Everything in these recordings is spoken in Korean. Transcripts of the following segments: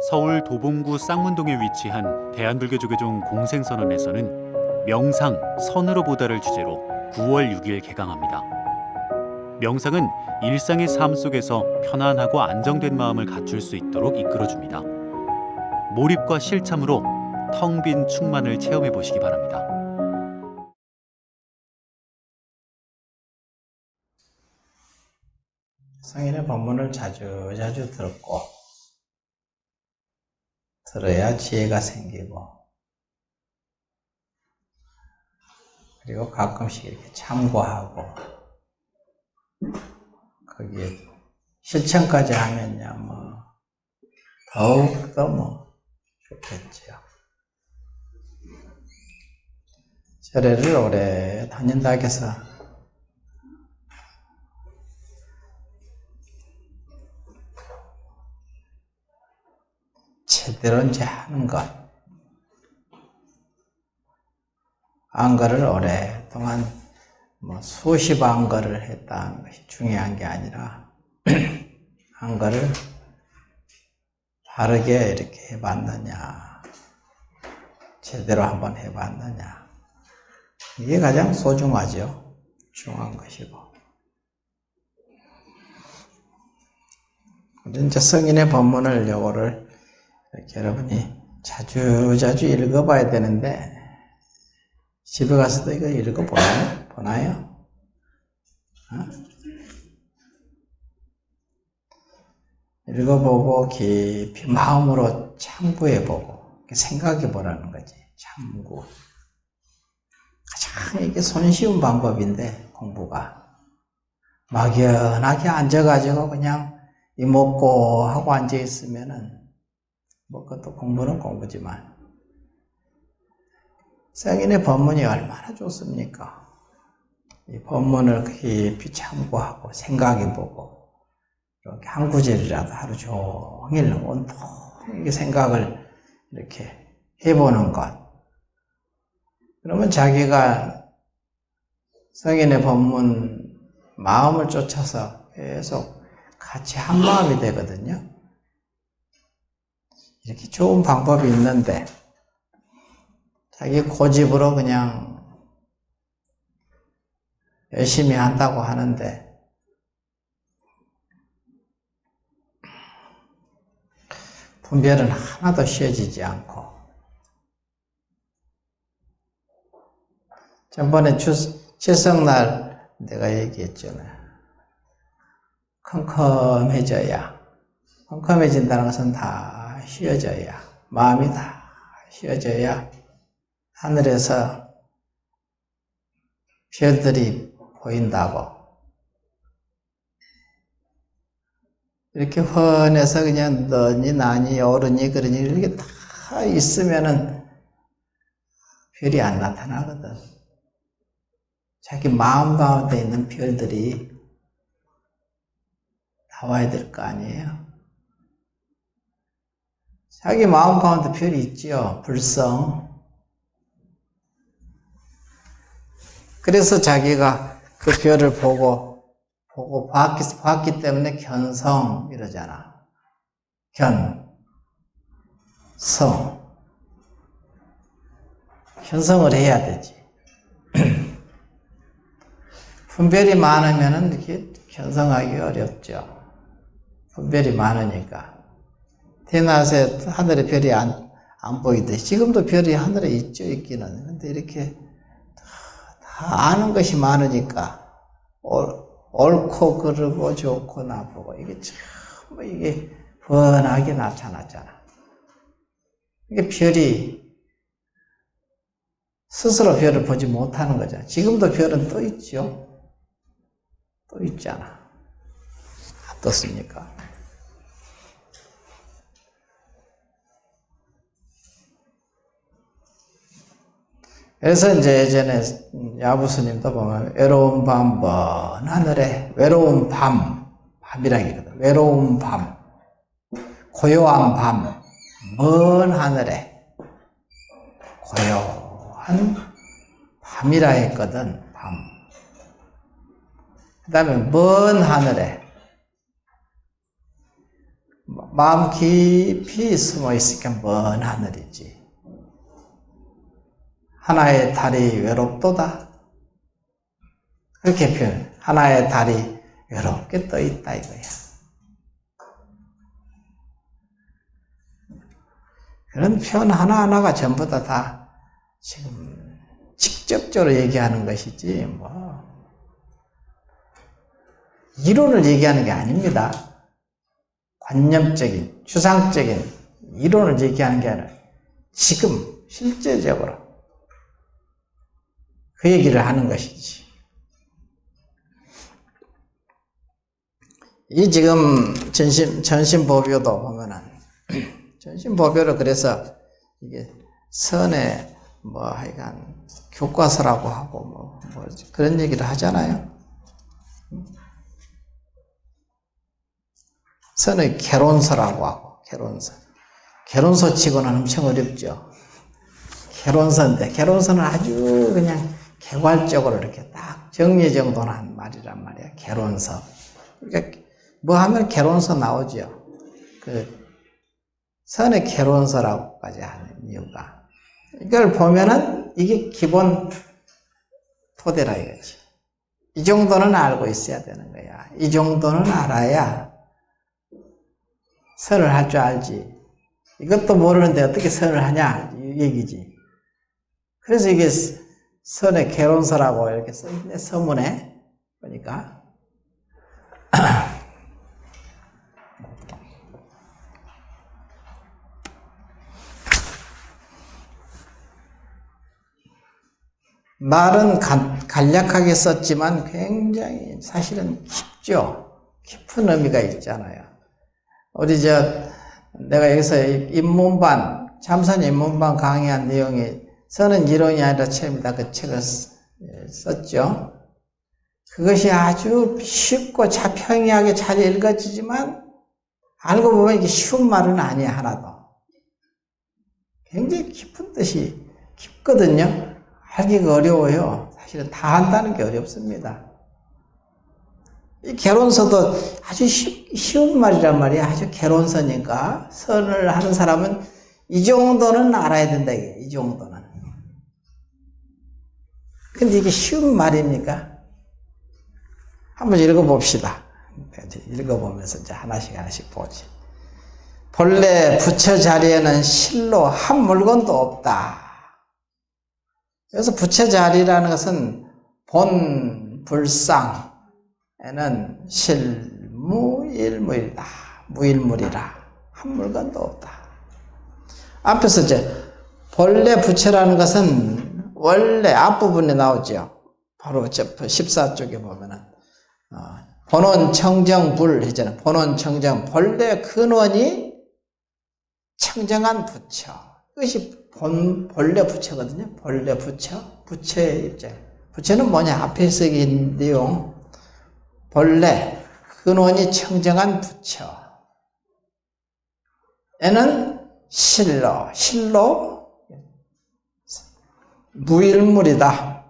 서울 도봉구 쌍문동에 위치한 대한불교조계종 공생선언에서는 명상, 선으로 보다를 주제로 9월 6일 개강합니다. 명상은 일상의 삶 속에서 편안하고 안정된 마음을 갖출 수 있도록 이끌어줍니다. 몰입과 실참으로 텅 빈 충만을 체험해 보시기 바랍니다. 성인의 법문을 자주 들었고 들어야 지혜가 생기고 그리고 가끔씩 이렇게 참고하고 거기에 실천까지 하면야 뭐 더욱더 뭐 좋겠죠. 절에를 오래 다닌다 해서 제대로 이제 하는 것, 안거를 오랫동안 뭐 수십 안거를 했다는 것이 중요한 게 아니라 안거를 바르게 이렇게 해봤느냐, 제대로 한번 해봤느냐, 이게 가장 소중하죠. 중요한 것이고. 이제 성인의 법문을 요거를 이렇게 여러분이 자주 읽어봐야 되는데 집에 가서도 이거 읽어보나요? 읽어보고 깊이 마음으로 참고해보고 생각해보라는 거지. 참고. 가장 이게 손쉬운 방법인데 공부가 막연하게 앉아가지고 그냥 이먹고 하고 앉아있으면은 뭐 그것도 공부는 공부지만 성인의 법문이 얼마나 좋습니까? 이 법문을 깊이 참고하고 생각해보고 이렇게 한 구절이라도 하루 종일 온통 생각을 이렇게 해보는 것. 그러면 자기가 성인의 법문 마음을 쫓아서 계속 같이 한 마음이 되거든요. 이렇게 좋은 방법이 있는데 자기 고집으로 그냥 열심히 한다고 하는데 분별은 하나도 쉬어지지 않고 전번에 칠성날 내가 얘기했잖아요. 컴컴해진다는 것은 다 쉬어져야, 마음이 다 쉬어져야 하늘에서 별들이 보인다고. 이렇게 훤해서 그냥 너니 나니 어른이 그러니 이렇게 다 있으면은 별이 안 나타나거든. 자기 마음 가운데 있는 별들이 나와야 될 거 아니에요. 자기 마음 가운데 별이 있지요. 불성. 그래서 자기가 그 별을 보고 봤기 때문에 견성 이러잖아. 견성을 해야 되지. 분별이 많으면은 이렇게 견성하기 어렵죠. 분별이 많으니까. 대낮에 하늘에 별이 안 보이듯이 지금도 별이 하늘에 있죠, 있기는. 근데 이렇게 다 아는 것이 많으니까 옳고 그르고 좋고 나쁘고 이게 전부 이게 훤하게 나타났잖아. 이게 별이 스스로 별을 보지 못하는 거잖아. 지금도 별은 또 있죠. 또 있잖아. 어떻습니까? 그래서 이제 예전에 야부스님도 보면 외로운 밤 먼 하늘에 외로운 밤이라기거든. 외로운 밤, 고요한 밤, 먼 하늘에 고요한 밤이라 했거든. 밤. 그 다음에 먼 하늘에 마음 깊이 숨어 있으니까 먼 하늘이지. 하나의 달이 외롭도다. 그렇게 표현. 하나의 달이 외롭게 떠 있다 이거야. 그런 표현 하나하나가 전부 다 지금 직접적으로 얘기하는 것이지, 이론을 얘기하는 게 아닙니다. 관념적인, 추상적인 이론을 얘기하는 게 아니라 지금 실제적으로 그 얘기를 하는 것이지. 이 지금 전신보묘도 보면은, 전신보묘를 그래서 이게 선의 하여간 교과서라고 하고 그런 얘기를 하잖아요. 선의 개론서라고 하고, 개론서. 개론서 치고는 엄청 어렵죠. 개론서는 아주 그냥 개괄적으로 이렇게 딱 정리정돈한 말이란 말이야. 개론서. 그러니까 하면 개론서 나오죠. 선의 개론서라고까지 하는 이유가. 이걸 보면은 이게 기본 토대라 이거지. 이 정도는 알고 있어야 되는 거야. 이 정도는 알아야 선을 할 줄 알지. 이것도 모르는데 어떻게 선을 하냐 이 얘기지. 그래서 이게 선의 개론서라고 이렇게 써있네. 서문에 보니까 말은 간략하게 썼지만 굉장히 사실은 깊죠. 깊은 의미가 있잖아요. 내가 여기서 참선 입문반 강의한 내용이 선은 이론이 아니라 체험이다. 그 책을 썼죠. 그것이 아주 쉽고 자평이하게 잘 읽어지지만 알고 보면 이게 쉬운 말은 아니야, 하나도. 굉장히 깊은 뜻이 깊거든요. 알기가 어려워요. 사실은 다 한다는 게 어렵습니다. 이 개론서도 아주 쉬운 말이란 말이야. 아주 개론서니까 선을 하는 사람은 이 정도는 알아야 된다. 이 정도는. 근데 이게 쉬운 말입니까? 한번 읽어봅시다. 읽어보면서 이제 하나씩 보지. 본래 부처 자리에는 실로 한 물건도 없다. 그래서 부처 자리라는 것은 본 불상에는 실무일무이다. 무일물이라. 한 물건도 없다. 앞에서 본래 부처라는 것은 원래 앞부분에 나오죠. 바로 14쪽에 보면은 본원 청정불 했잖아요. 본원 청정, 본래 근원이 청정한 부처. 이것이 본래 부처거든요. 본래 부처, 부처의 입장. 부처는 뭐냐? 앞에 쓰인 내용. 본래 근원이 청정한 부처에는 실로 무일물이다.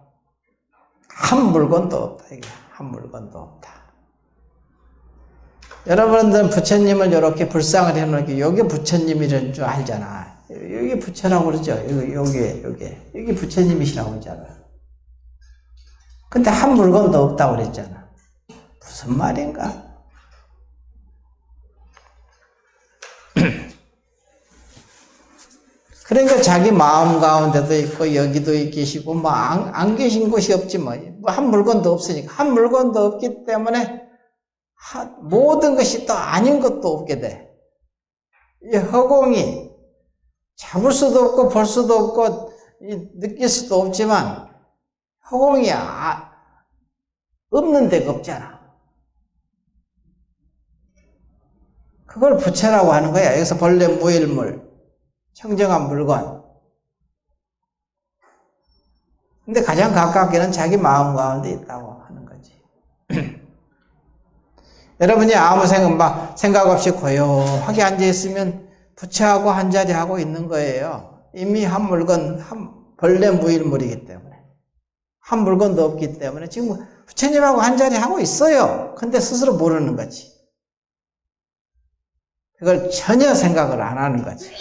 한 물건도 없다. 이게 한 물건도 없다. 여러분들은 부처님을 이렇게 불상을 해놓으니까 여기 부처님이라는 줄 알잖아. 여기 부처라고 그러죠. 여기 부처님이시라고 그러잖아. 근데 한 물건도 없다고 그랬잖아. 무슨 말인가? 그러니까 자기 마음 가운데도 있고 여기도 계시고 안 계신 곳이 없지 한 물건도 없으니까. 한 물건도 없기 때문에 모든 것이 또 아닌 것도 없게 돼. 이 허공이 잡을 수도 없고 볼 수도 없고 느낄 수도 없지만 허공이 없는 데가 없잖아. 그걸 부처라고 하는 거야. 여기서 본래 무일물, 청정한 물건. 근데 가장 가깝게는 자기 마음 가운데 있다고 하는 거지. 여러분이 아무 생각 없이 고요하게 앉아있으면 부처하고 한자리 하고 있는 거예요. 이미 한 물건, 본래 무일물이기 때문에. 한 물건도 없기 때문에 지금 부처님하고 한자리 하고 있어요. 근데 스스로 모르는 거지. 그걸 전혀 생각을 안 하는 거지.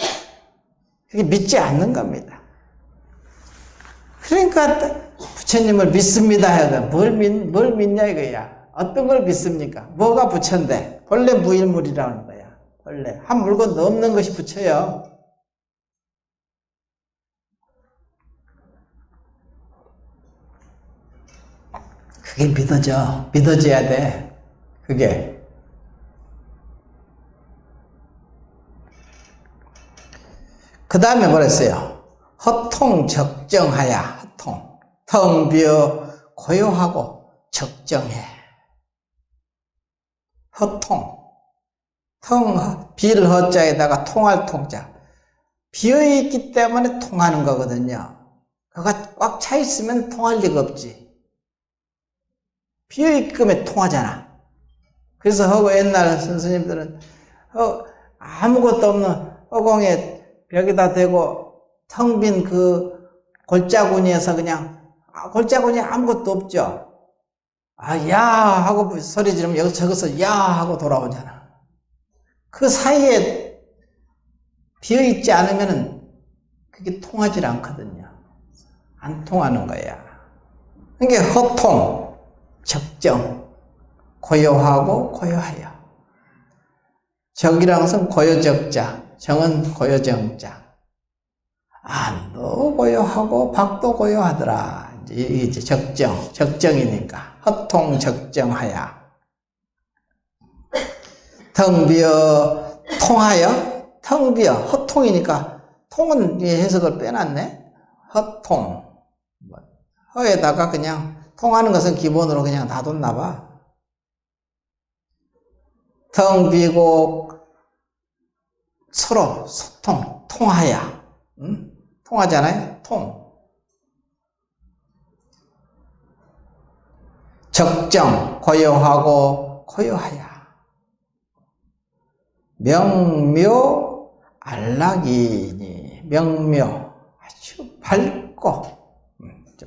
그게 믿지 않는 겁니다. 그러니까 부처님을 믿습니다 해야 뭘 믿냐 이거야. 어떤 걸 믿습니까? 뭐가 부처인데? 본래 무일물이라는 거야. 본래 한 물건도 없는 것이 부처요. 그게 믿어져야 돼. 그게. 그 다음에 뭐랬어요? 허통 적정하야. 허통. 텅 비어 고요하고 적정해. 허통. 빌 허자에다가 통할 통자. 비어있기 때문에 통하는 거거든요. 그가 꽉 차 있으면 통할 리가 없지. 비어있기면 통하잖아. 그래서 하고 옛날 선생님들은 아무것도 없는 허공에 벽에다 대고 텅 빈 그 골짜구니에서 그냥 골짜구니 아무것도 없죠. 야 하고 소리 지르면 여기서 저기서 야 하고 돌아오잖아. 그 사이에 비어있지 않으면 그게 통하지 않거든요. 안 통하는 거야. 그게 허통, 적정, 고요하고 고요하여. 적이라는 것은 고요적자, 정은 고요정자. 안도 고요하고 밖도 고요하더라. 이제 적정이니까 허통 적정하야. 텅 비어 통하여. 텅 비어 허통이니까 통은 해석을 빼놨네. 허통. 허에다가 그냥 통하는 것은 기본으로 그냥 놔뒀나 봐. 텅 비고 서로 소통, 통하야. 통하잖아요. 적정, 고요하고 고요하야. 명묘 안락이니. 명묘 아주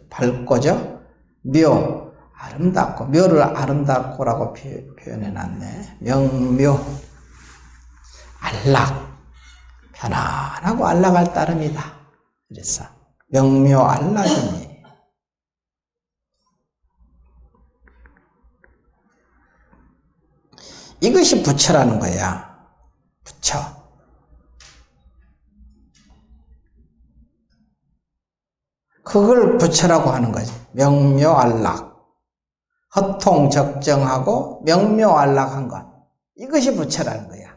밝고죠. 묘 아름답고. 묘를 아름답고라고 표현해놨네. 명묘 안락 편안하고 안락할 따름이다. 그래서 명묘 안락이니. 이것이 부처라는 거야. 부처. 그걸 부처라고 하는 거지. 명묘안락. 허통 적정하고 명묘안락한 것. 이것이 부처라는 거야.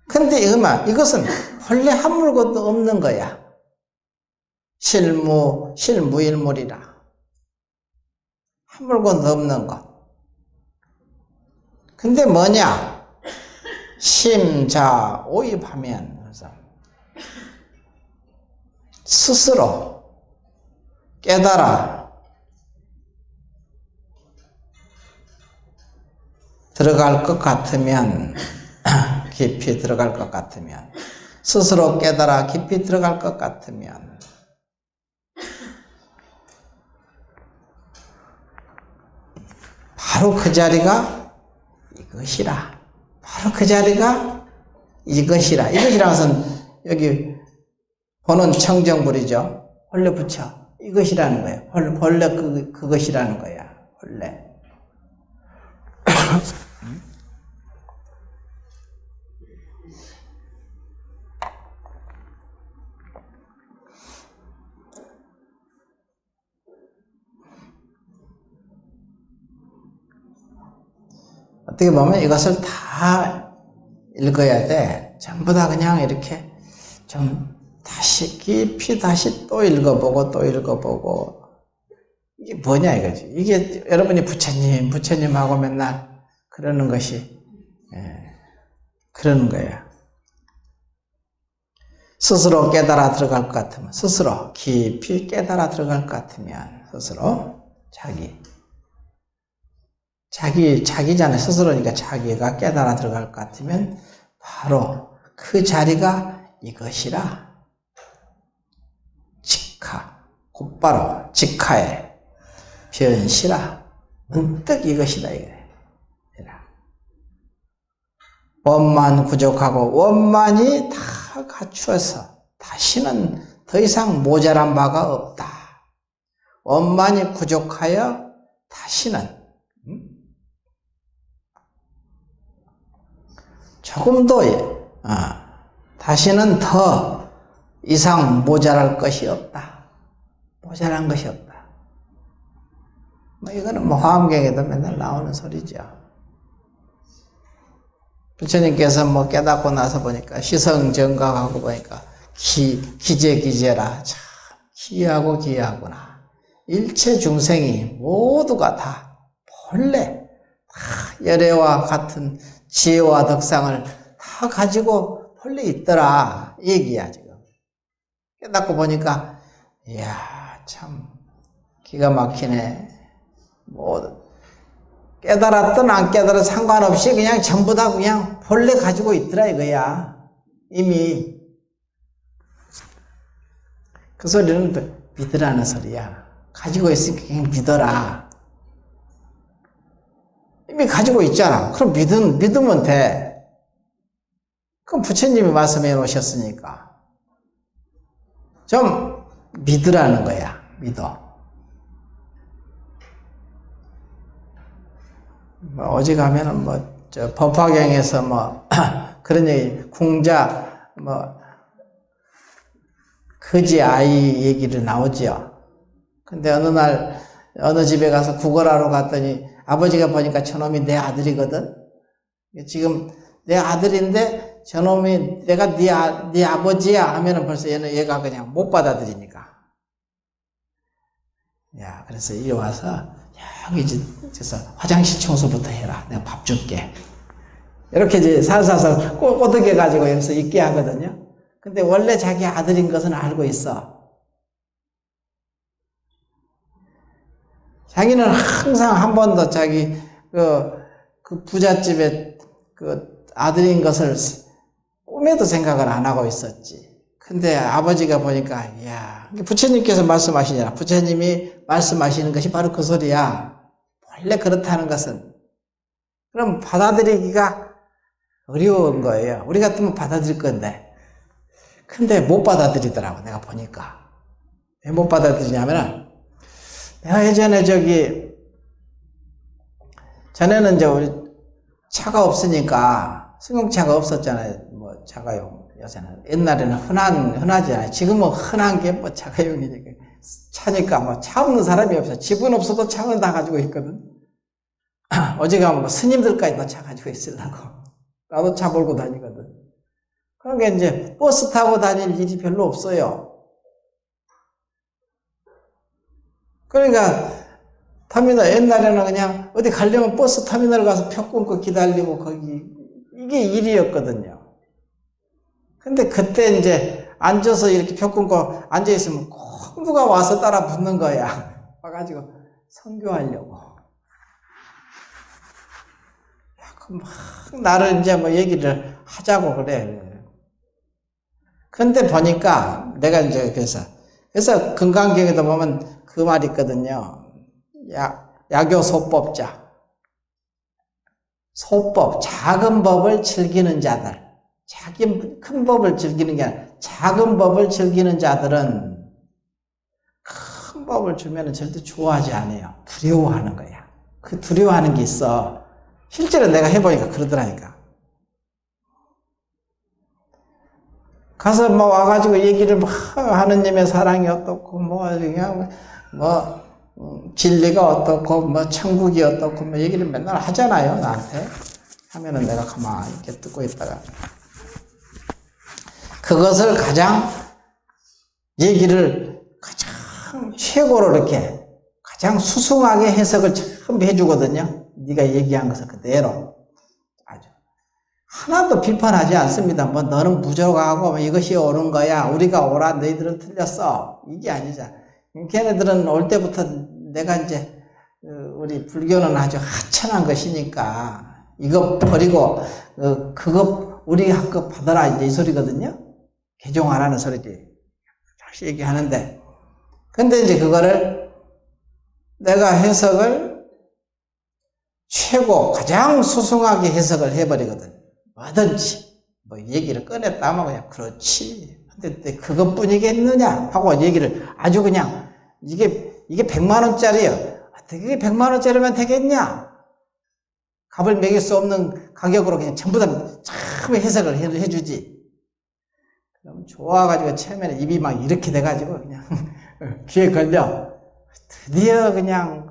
근데 이것은 원래 한 물건도 없는 거야. 실무일물이라. 한 물건도 없는 것. 근데 뭐냐? 심자 오입하면 스스로 깨달아 들어갈 것 같으면, 깊이 들어갈 것 같으면, 스스로 깨달아 깊이 들어갈 것 같으면 바로 그 자리가 이것이라. 바로 그 자리가 이것이라. 이것이라는 것은 여기 보는 청정불이죠. 원래 부처. 이것이라는 거예요. 원래 그것이라는 거야. 원래. 어떻게 보면 이것을 다 읽어야 돼. 전부 다 그냥 이렇게 좀 다시 깊이 다시 또 읽어보고 또 읽어보고. 이게 뭐냐 이거지. 이게 여러분이 부처님하고 맨날 그러는 것이 그러는 거예요. 스스로 깨달아 들어갈 것 같으면, 스스로 깊이 깨달아 들어갈 것 같으면, 스스로 자기잖아요. 스스로니까 자기가 깨달아 들어갈 것 같으면 바로 그 자리가 이것이라. 직하, 곧바로 직하에 변시라. 문득 이것이다 이거야. 법만 부족하고 원만이 다 갖추어서 다시는 더 이상 모자란 바가 없다. 원만이 부족하여 다시는 조금도 다시는 더 이상 모자랄 것이 없다. 모자란 것이 없다. 이거는 화엄경에도 맨날 나오는 소리죠. 부처님께서 깨닫고 나서 보니까 시성정각하고 보니까 기재기재라. 참 기하고 기하구나. 일체 중생이 모두가 다 본래 다 열애와 같은 지혜와 덕상을 다 가지고 본래 있더라. 이 얘기야 지금. 깨닫고 보니까 이야 참 기가 막히네. 깨달았든 안 깨달아도 상관없이 그냥 전부 다 그냥 본래 가지고 있더라 이거야. 이미. 그 소리는 믿으라는 소리야. 가지고 있으니까 그냥 믿어라. 이미 가지고 있잖아. 그럼 믿으면 돼. 그럼 부처님이 말씀해 놓으셨으니까. 좀 믿으라는 거야. 믿어. 어지간하면은 법화경에서 그런 얘기, 궁자, 거지 아이 얘기를 나오지요. 근데 어느 날, 어느 집에 가서 구걸하러 갔더니 아버지가 보니까 저놈이 내 아들이거든? 지금 내 아들인데 저놈이 내가 네 아버지야 하면은 벌써 얘가 그냥 못 받아들이니까. 야, 그래서 이리 와서 여기 그래서 화장실 청소부터 해라. 내가 밥 줄게. 이렇게 이제 살살살 꼬드겨 가지고 여기서 있게 하거든요. 근데 원래 자기 아들인 것은 알고 있어. 자기는 항상 한 번도 자기 그 부잣집에 그 아들인 것을 꿈에도 생각을 안 하고 있었지. 근데 아버지가 보니까, 이야, 부처님께서 말씀하시잖아. 부처님이 말씀하시는 것이 바로 그 소리야. 원래 그렇다는 것은. 그럼 받아들이기가 어려운 거예요. 우리 같으면 받아들일 건데. 근데 못 받아들이더라고, 내가 보니까. 왜 못 받아들이냐면은, 내가 예전에 전에는 이제 우리 차가 없으니까, 승용차가 없었잖아요. 차가용. 요새는. 옛날에는 흔하잖아요. 지금은 흔한 게 차가용이니까. 차니까 차 없는 사람이 없어. 집은 없어도 차는 다 가지고 있거든. 어지간하면 스님들까지 다 차 가지고 있으려고. 나도 차 몰고 다니거든. 그러니까 이제 버스 타고 다닐 일이 별로 없어요. 그러니까 터미널, 옛날에는 그냥 어디 가려면 버스 터미널 가서 표 끊고 기다리고 거기, 이게 일이었거든요. 근데 그때 이제 앉아서 이렇게 표 끊고 앉아있으면 꼭 누가 와서 따라 붙는 거야. 와가지고 선교하려고. 막 나를 이제 얘기를 하자고 그래. 근데 보니까 내가 이제 그래서 금강경에도 보면 그 말이 있거든요. 야교소법자. 소법, 작은 법을 즐기는 자들. 자기 큰 법을 즐기는 게 아니라 작은 법을 즐기는 자들은 큰 법을 주면 절대 좋아하지 않아요. 두려워하는 거야. 그 두려워하는 게 있어. 실제로 내가 해보니까 그러더라니까. 가서 와가지고 얘기를 하느님의 사랑이 어떻고, 진리가 어떻고, 천국이 어떻고, 얘기를 맨날 하잖아요, 나한테. 하면은 내가 가만히 이렇게 듣고 있다가. 그것을 얘기를 가장 최고로 이렇게 가장 수승하게 해석을 참 해주거든요. 네가 얘기한 것을 그대로. 아주. 하나도 비판하지 않습니다. 너는 부족하고 이것이 옳은 거야. 우리가 옳아. 너희들은 틀렸어. 이게 아니잖아. 걔네들은 올 때부터 내가 이제, 우리 불교는 아주 하찮은 것이니까 이거 버리고, 그거 우리 학급 받아라. 이제 이 소리거든요. 개종하라는 소리지. 다시 얘기하는데. 근데 이제 그거를 내가 해석을 가장 수승하게 해석을 해버리거든. 뭐든지 뭐 얘기를 꺼냈다 하면 그냥 그렇지. 근데 그것뿐이겠느냐 하고 얘기를 아주 그냥 이게 100만 원짜리요. 어떻게 100만 원짜리면 되겠냐? 값을 매길 수 없는 가격으로 그냥 전부 다 참 해석을 해주지. 그럼 좋아가지고 처음에는 입이 막 이렇게 돼가지고 그냥 귀에 걸려. 드디어 그냥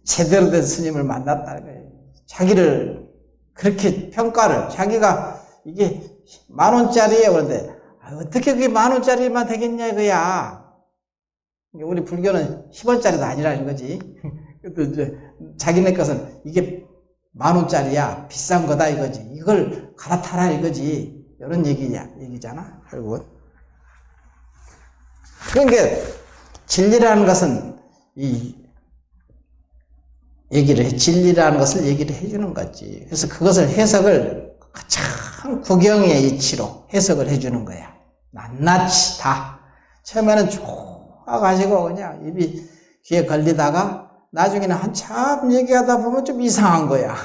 제대로 된 스님을 만났다는 거예요. 자기를 그렇게 평가를, 자기가 이게 10,000원짜리예요. 그런데 어떻게 그게 10,000원짜리만 되겠냐 이거야. 우리 불교는 10원짜리도 아니라는 거지. 그래도 이제 자기네 것은 이게 10,000원짜리야. 비싼 거다 이거지. 이걸 갈아타라 이거지. 이런 얘기잖아. 결국은. 그러니까 진리라는 것은 진리라는 것을 얘기를 해주는 거지. 그래서 그것을 해석을 참 구경의 이치로 해석을 해주는 거야. 낱낱이 다. 처음에는 좋아가지고 그냥 입이 귀에 걸리다가 나중에는 한참 얘기하다 보면 좀 이상한 거야.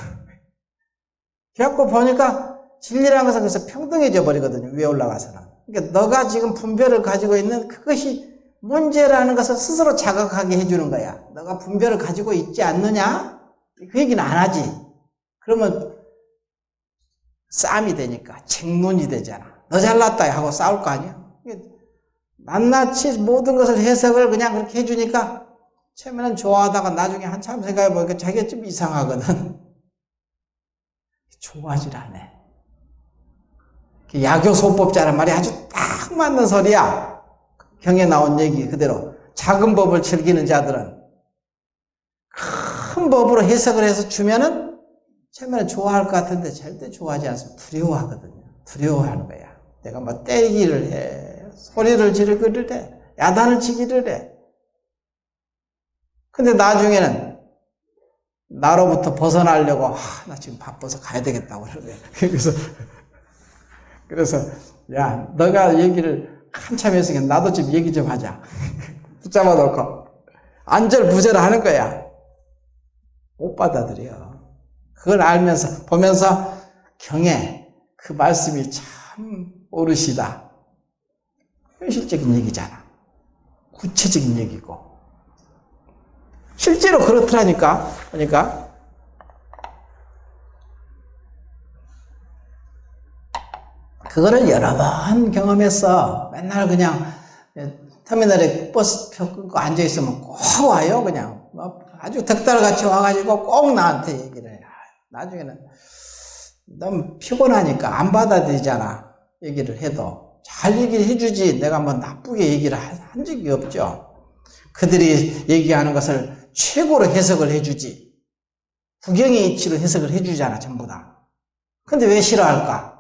그래갖고 보니까 진리라는 것은 그래서 평등해져 버리거든요. 위에 올라가서는. 그러니까 너가 지금 분별을 가지고 있는 그것이 문제라는 것을 스스로 자각하게 해주는 거야. 너가 분별을 가지고 있지 않느냐? 그 얘기는 안 하지. 그러면 싸움이 되니까 책론이 되잖아. 너 잘났다 하고 싸울 거 아니야? 낱낱이 모든 것을 해석을 그냥 그렇게 해주니까 처음에는 좋아하다가 나중에 한참 생각해보니까 자기가 좀 이상하거든. 좋아하질 않아. 야교소법자란 말이 아주 딱 맞는 소리야. 경에 나온 얘기 그대로. 작은 법을 즐기는 자들은 큰 법으로 해석을 해서 주면은 처음에는 좋아할 것 같은데 절대 좋아하지 않습니다. 두려워하거든요. 두려워하는 거야. 내가 뭐 때리기를 해, 소리를 지르기를 해, 야단을 치기를 해. 근데 나중에는 나로부터 벗어나려고 나 지금 바빠서 가야 되겠다고 그러네. 그래서 야 너가 얘기를 한참 했으니까 나도 좀 얘기 좀 하자. 붙잡아 놓고 안절부절하는 거야. 못 받아들여. 그걸 알면서 보면서 경에 그 말씀이 참 옳으시다. 현실적인 얘기잖아. 구체적인 얘기고. 실제로 그렇더라니까. 그러니까 그거를 여러 번 경험했어. 맨날 그냥 터미널에 버스표 끊고 앉아있으면 꼭 와요. 그냥 아주 덕달같이 와가지고 꼭 나한테 얘기를 해. 나중에는 너무 피곤하니까 안 받아들이잖아. 얘기를 해도 잘 얘기를 해주지. 내가 뭐 나쁘게 얘기를 한 적이 없죠. 그들이 얘기하는 것을 최고로 해석을 해주지. 구경의 이치로 해석을 해주잖아, 전부 다. 근데 왜 싫어할까?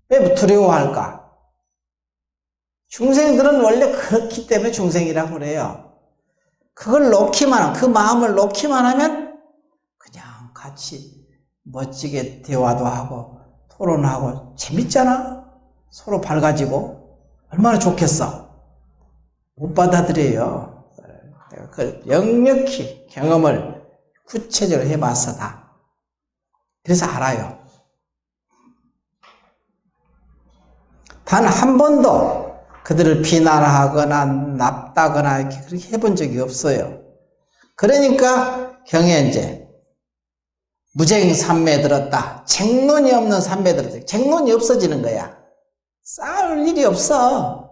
왜 두려워할까? 중생들은 원래 그렇기 때문에 중생이라고 그래요. 그걸 놓기만, 그 마음을 놓기만 하면 그냥 같이 멋지게 대화도 하고 토론하고 재밌잖아? 서로 밝아지고 얼마나 좋겠어. 못 받아들여요. 내가 그걸 역력히 경험을 구체적으로 해봤어 다. 그래서 알아요. 단 한 번도 그들을 비난하거나 납다거나 이렇게 그렇게 해본 적이 없어요. 그러니까 경에 이제 무쟁삼매 들었다. 쟁론이 없는 삼매 들었다. 쟁론이 없어지는 거야. 싸울 일이 없어.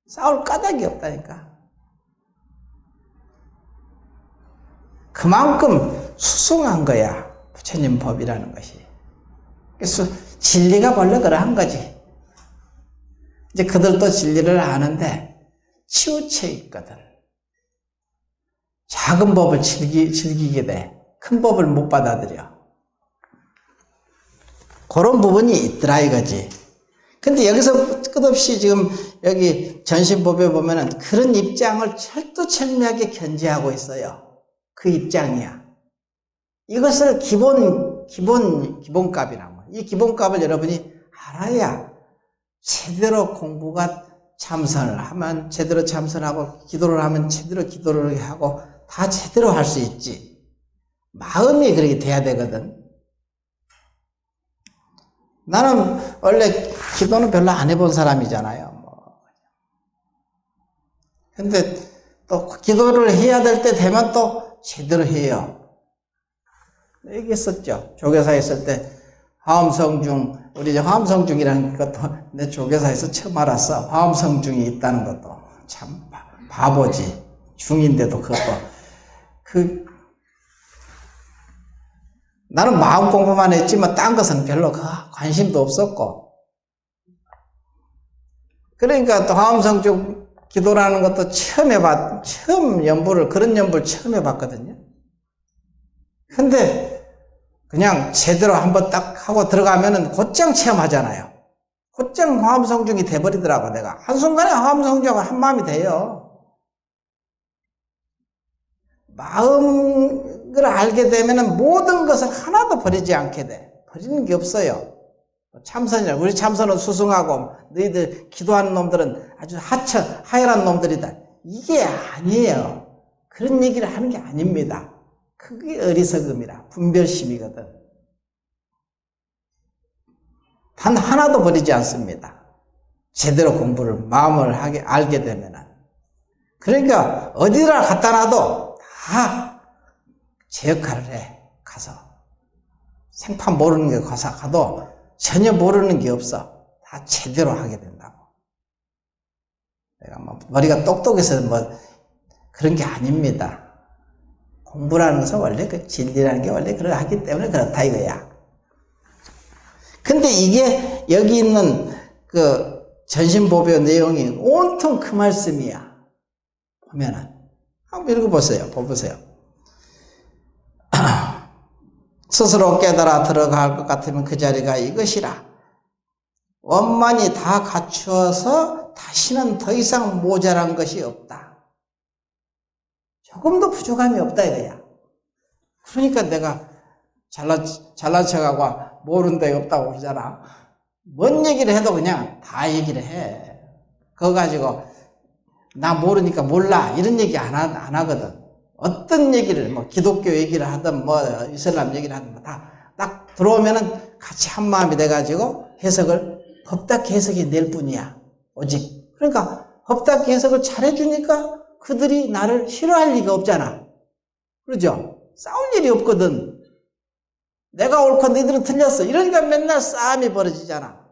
싸울 까닭이 없다니까. 그만큼 수승한 거야. 부처님 법이라는 것이. 그래서 진리가 원래 그러한 거지. 이제 그들도 진리를 아는데 치우쳐 있거든. 작은 법을 즐기게 돼. 큰 법을 못 받아들여. 그런 부분이 있더라 이거지. 근데 여기서 끝없이 지금 여기 전신법에 보면은 그런 입장을 철두철미하게 견지하고 있어요. 그 입장이야. 이것을 기본값이라고. 이 기본값을 여러분이 알아야 제대로 공부가 참선을 하면 제대로 참선하고 기도를 하면 제대로 기도를 하고 다 제대로 할 수 있지. 마음이 그렇게 돼야 되거든. 나는 원래 기도는 별로 안 해본 사람이잖아요. 근데 또 기도를 해야 될 때 되면 또 제대로 해요. 얘기했었죠. 조교사 있을 때 화엄성중, 우리 이제 화엄성중이라는 것도 내 조교사에서 처음 알았어. 화엄성중이 있다는 것도 참 바보지. 중인데도 그것도 나는 마음 공부만 했지만 딴 것은 별로 관심도 없었고. 그러니까 또 화엄성중 기도라는 것도 처음 연부를, 그런 연부를 처음 해봤거든요. 근데 그냥 제대로 한번 딱 하고 들어가면은 곧장 체험하잖아요. 곧장 화엄성중이 돼버리더라고, 내가. 한순간에 화엄성중하고 한 마음이 돼요. 마음을 알게 되면은 모든 것을 하나도 버리지 않게 돼. 버리는 게 없어요. 참선이라, 우리 참선은 수승하고, 너희들 기도하는 놈들은 아주 하열한 놈들이다. 이게 아니에요. 그런 얘기를 하는 게 아닙니다. 그게 어리석음이라, 분별심이거든. 단 하나도 버리지 않습니다. 제대로 공부를, 마음을 알게 되면은. 그러니까, 어디다 갖다 놔도 다 제 역할을 해, 가서. 생판 모르는 게 가도 전혀 모르는 게 없어. 다 제대로 하게 된다고. 내가 머리가 똑똑해서 그런 게 아닙니다. 공부라는 것은 원래 진리라는 게 원래 그러하기 때문에 그렇다 이거야. 근데 이게 여기 있는 전신보배 내용이 온통 그 말씀이야. 보면은. 한번 읽어보세요. 보세요. 스스로 깨달아 들어갈 것 같으면 그 자리가 이것이라. 원만히 다 갖추어서 다시는 더 이상 모자란 것이 없다. 조금도 부족함이 없다 이거야. 그러니까 내가 잘난 척하고 모르는 데가 없다고 그러잖아. 뭔 얘기를 해도 그냥 다 얘기를 해. 그거 가지고 나 모르니까 몰라 이런 얘기 안 하거든. 어떤 얘기를 기독교 얘기를 하든 이슬람 얘기를 하든 다 딱 들어오면은 같이 한 마음이 돼가지고 해석을 법답게 해석해 낼 뿐이야. 오직. 그러니까 법답게 해석을 잘해주니까 그들이 나를 싫어할 리가 없잖아. 그러죠? 싸울 일이 없거든. 내가 옳고 너희들은 틀렸어. 이러니까 맨날 싸움이 벌어지잖아.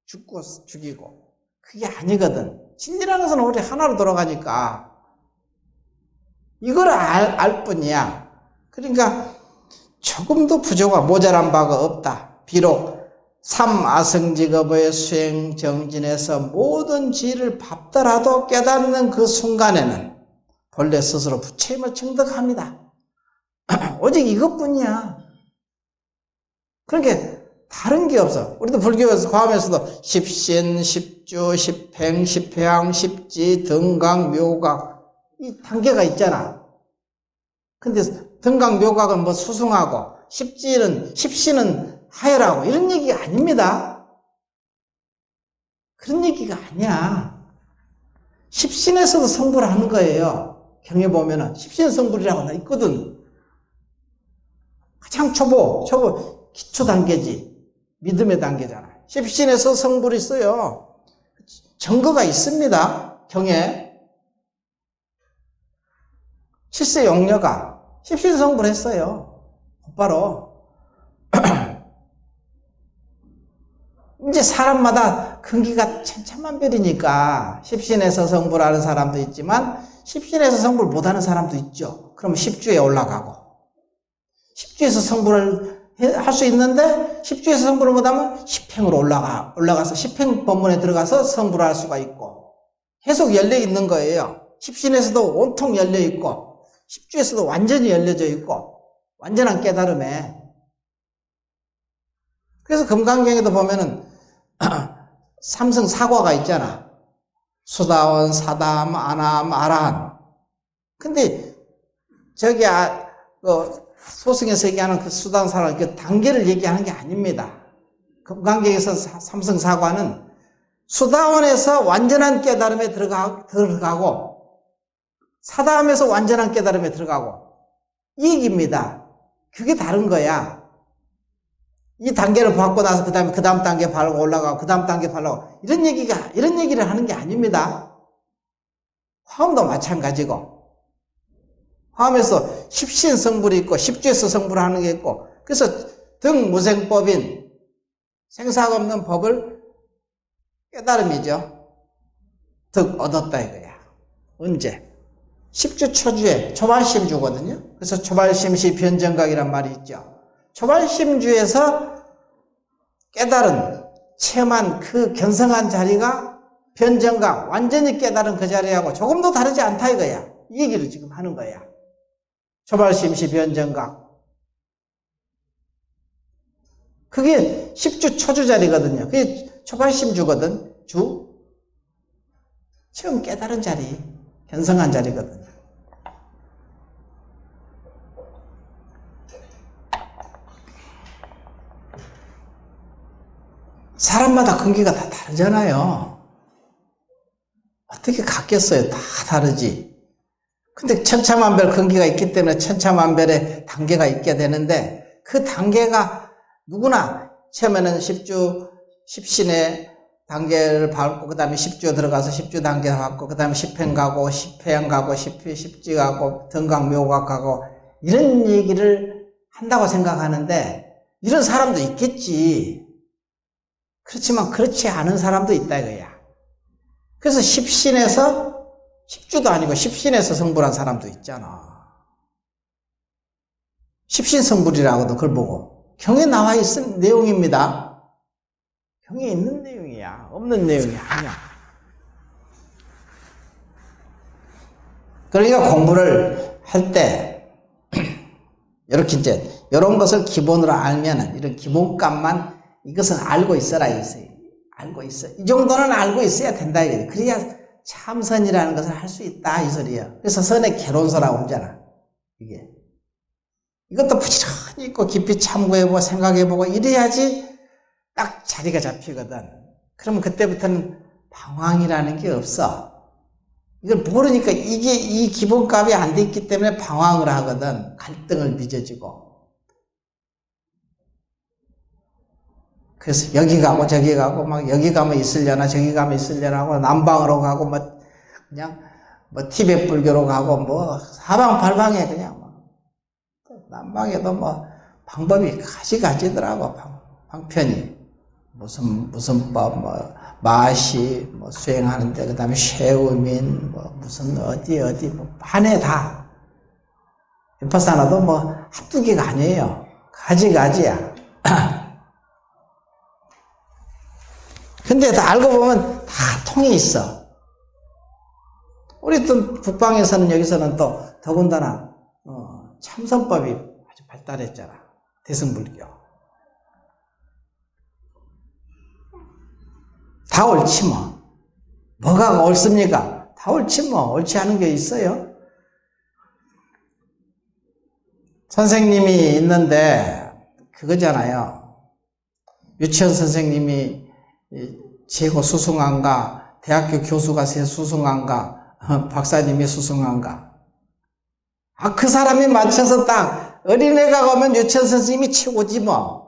죽고 죽이고. 그게 아니거든. 진리라는 것은 우리 하나로 돌아가니까 이걸 알 뿐이야. 그러니까 조금도 부족하고 모자란 바가 없다. 비록 삼아성직업의 수행 정진에서 모든 지혜를 밟더라도 깨닫는 그 순간에는 본래 스스로 부처임을 청득합니다. 오직 이것뿐이야. 그러니까 다른 게 없어. 우리도 불교에서 과함에서도 십신, 십주, 십행, 십회항, 십지, 등각, 묘각 이 단계가 있잖아. 근데 등각, 묘각은 수승하고 십신은 하열하고 이런 얘기가 아닙니다. 그런 얘기가 아니야. 십신에서도 성불을 하는 거예요. 경에 보면은 십신 성불이라고 하나 있거든. 가장 초보 기초 단계지. 믿음의 단계잖아. 십신에서 성불이 있어요. 증거가 있습니다. 경에. 칠세 용녀가 십신 성불을 했어요. 곧바로. 이제 사람마다 근기가 천차만별이니까 십신에서 성불하는 사람도 있지만 십신에서 성불 못하는 사람도 있죠. 그러면 십주에 올라가고 십주에서 성불을 할 수 있는데 십주에서 성불을 못하면 십행으로 올라가서 십행 법문에 들어가서 성불을 할 수가 있고 계속 열려 있는 거예요. 십신에서도 온통 열려 있고 십주에서도 완전히 열려져 있고 완전한 깨달음에. 그래서 금강경에도 보면은 삼성 사과가 있잖아. 수다원, 사담, 아남, 아란. 근데 저기 소승에서 얘기하는 그 수다원, 사담 그 단계를 얘기하는 게 아닙니다. 금강경에서 삼성 사과는 수다원에서 완전한 깨달음에 들어가고 사담에서 완전한 깨달음에 들어가고 이 얘기입니다. 그게 다른 거야. 이 단계를 받고 나서 그 다음 단계 밟고 올라가고 그 다음 단계 밟고 이런 얘기를 하는 게 아닙니다. 화음도 마찬가지고 화음에서 십신성불이 있고 십주에서 성불을 하는 게 있고 그래서 등무생법인 생사가 없는 법을 깨달음이죠. 득 얻었다 이거야. 언제? 십주초주에 초발심주거든요. 그래서 초발심시 변정각이란 말이 있죠. 초발심주에서 깨달은 체험한 그 견성한 자리가 변정각 완전히 깨달은 그 자리하고 조금도 다르지 않다 이거야. 이 얘기를 지금 하는 거야. 초발심시 변정각 그게 십주초주 자리거든요. 그게 초발심주거든. 주 처음 깨달은 자리 견성한 자리거든요. 사람마다 근기가 다 다르잖아요. 어떻게 같겠어요? 다 다르지. 근데 천차만별 근기가 있기 때문에 천차만별의 단계가 있게 되는데 그 단계가 누구나 처음에는 십주, 십신의 단계를 밟고 그 다음에 십주 들어가서 십주 단계 밟고 그 다음에 십행 가고 십회양 가고 십지 가고 등각 묘각 가고 이런 얘기를 한다고 생각하는데 이런 사람도 있겠지. 그렇지만 그렇지 않은 사람도 있다 이거야. 그래서 십신에서 십주도 아니고 십신에서 성불한 사람도 있잖아. 십신성불이라고도 그걸 보고 경에 나와 있는 내용입니다. 경에 있는 내용이야. 없는 내용이 아니야. 그러니까 공부를 할 때 이렇게 이제 이런 것을 기본으로 알면은 이런 기본값만 이것은 알고 있어라 이거지. 알고 있어. 이 정도는 알고 있어야 된다 이거지. 그래야 참선이라는 것을 할 수 있다 이 소리야. 그래서 선의 개론서라고 하잖아. 이게 이것도 부지런히 있고 깊이 참고해보고 생각해보고 이래야지 딱 자리가 잡히거든. 그러면 그때부터는 방황이라는 게 없어. 이걸 모르니까 이게 이 기본값이 안 돼 있기 때문에 방황을 하거든. 갈등을 빚어지고. 그래서 여기 가고 저기 가고 막 여기 가면 있으려나 저기 가면 있으려나 하고 남방으로 가고 뭐 그냥 뭐 티베트 불교로 가고 뭐 사방팔방에 그냥 뭐 남방에도 뭐 방법이 가지가지더라고. 방편이 무슨 법 뭐 마시 뭐 수행하는데 그다음에 쉐우민 뭐 무슨 어디 뭐 반에 다 비파사나도 뭐 한두 개가 아니에요. 가지가지야. 근데 다 알고 보면 다 통해 있어. 우리 또 북방에서는 여기서는 또 더군다나 참선법이 아주 발달했잖아. 대승불교. 다 옳지 뭐. 뭐가 옳습니까? 다 옳지 뭐. 옳지 않은 게 있어요. 선생님이 있는데 그거잖아요. 유치원 선생님이 최고 수승한가, 대학교 교수가 제 수승한가, 박사님이 수승한가. 그 사람에 맞춰서 딱 어린애가 가면 유치원 선생님이 최고지 뭐.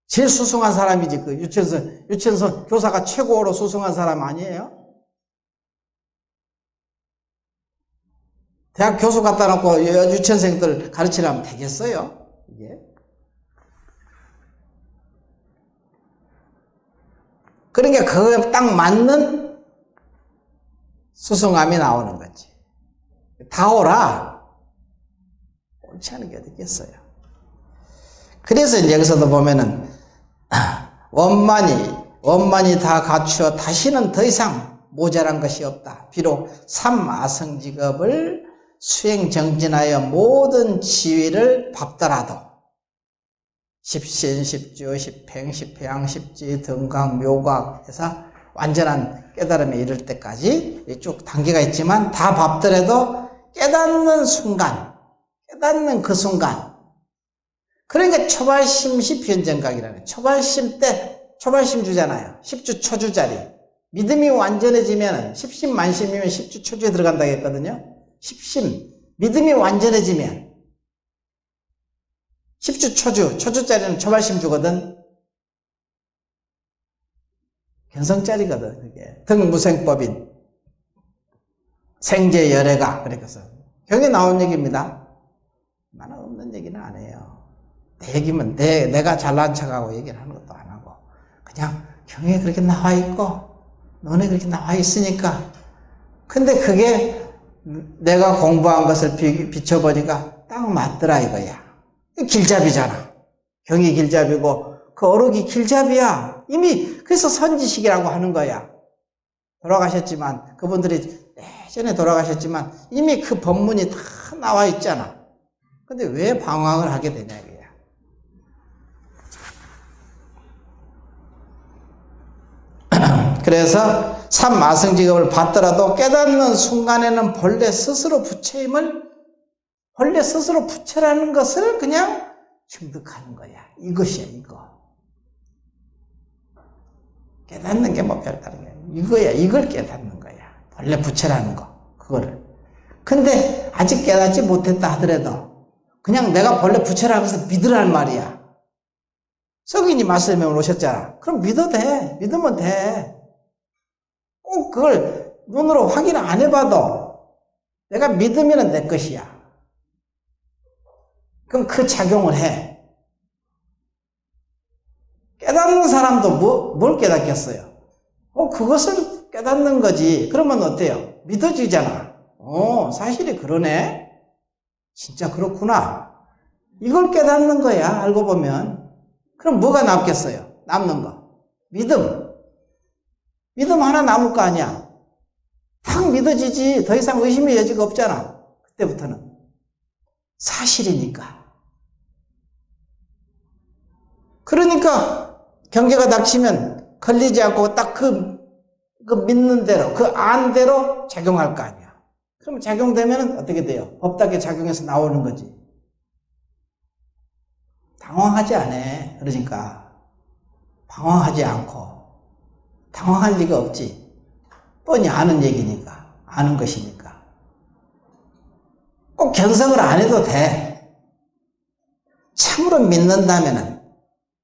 제일 수승한 사람이지. 그 유치원 교사가 최고로 수승한 사람 아니에요? 대학 교수 갖다 놓고 유치원생들 가르치려면 되겠어요? 이게. 그러니까 그거에 딱 맞는 수승함이 나오는 거지. 다 오라. 옳지 않은 게 어디 있겠어요. 그래서 이제 여기서도 보면은 원만이 다 갖추어 다시는 더 이상 모자란 것이 없다. 비록 삼아성직업을 수행정진하여 모든 지위를 밟더라도 십신, 십주, 십행, 십회양, 십지, 등각, 묘각 해서 완전한 깨달음에 이를 때까지 쭉 단계가 있지만 다 밟더라도 깨닫는 그 순간 그러니까 초발심시 변정각이라는 초발심 때 초발심주잖아요. 십주 초주자리 믿음이 완전해지면 십심 만심이면 십주 초주에 들어간다고 했거든요. 십심 믿음이 완전해지면 10주 초주, 초주짜리는 초발심주거든. 견성짜리거든, 그게. 등무생법인. 생제열애가. 그래서. 경에 나온 얘기입니다. 나는 없는 얘기는 안 해요. 내 얘기면 내가 잘난 척하고 얘기를 하는 것도 안 하고. 그냥 경에 그렇게 나와 있고, 논에 그렇게 나와 있으니까. 근데 그게 내가 공부한 것을 비춰보니까 딱 맞더라 이거야. 길잡이잖아. 경이 길잡이고 그 어록이 길잡이야. 이미 그래서 선지식이라고 하는 거야. 돌아가셨지만 그분들이 예전에 돌아가셨지만 이미 그 법문이 다 나와 있잖아. 근데 왜 방황을 하게 되냐 이거야. 그래서 삼마승직업을 받더라도 깨닫는 순간에는 본래 스스로 부처라는 것을 그냥 증득하는 거야. 이것이야, 이거. 깨닫는 게 뭐 별다른 게 이거야. 이걸 깨닫는 거야. 본래 부처라는 거. 그거를. 근데 아직 깨닫지 못했다 하더라도 그냥 내가 본래 부처라는 것을 믿으라는 말이야. 성인이 말씀에 오셨잖아. 그럼 믿어도 돼. 믿으면 돼. 꼭 그걸 눈으로 확인 안 해봐도 내가 믿으면 내 것이야. 그럼 그 작용을 해. 깨닫는 사람도 뭘 깨닫겠어요? 그것을 깨닫는 거지. 그러면 어때요? 믿어지잖아. 사실이 그러네? 진짜 그렇구나. 이걸 깨닫는 거야, 알고 보면. 그럼 뭐가 남겠어요? 남는 거. 믿음. 믿음 하나 남을 거 아니야. 딱 믿어지지. 더 이상 의심의 여지가 없잖아. 그때부터는. 사실이니까. 그러니까 경계가 닥치면 걸리지 않고 딱 그 믿는 대로, 그 안대로 작용할 거 아니야. 그럼 작용되면 어떻게 돼요? 법답게 작용해서 나오는 거지. 당황하지 않아. 그러니까 방황하지 않고 당황할 리가 없지. 뻔히 아는 얘기니까, 아는 것이니까. 꼭 견성을 안 해도 돼. 참으로 믿는다면은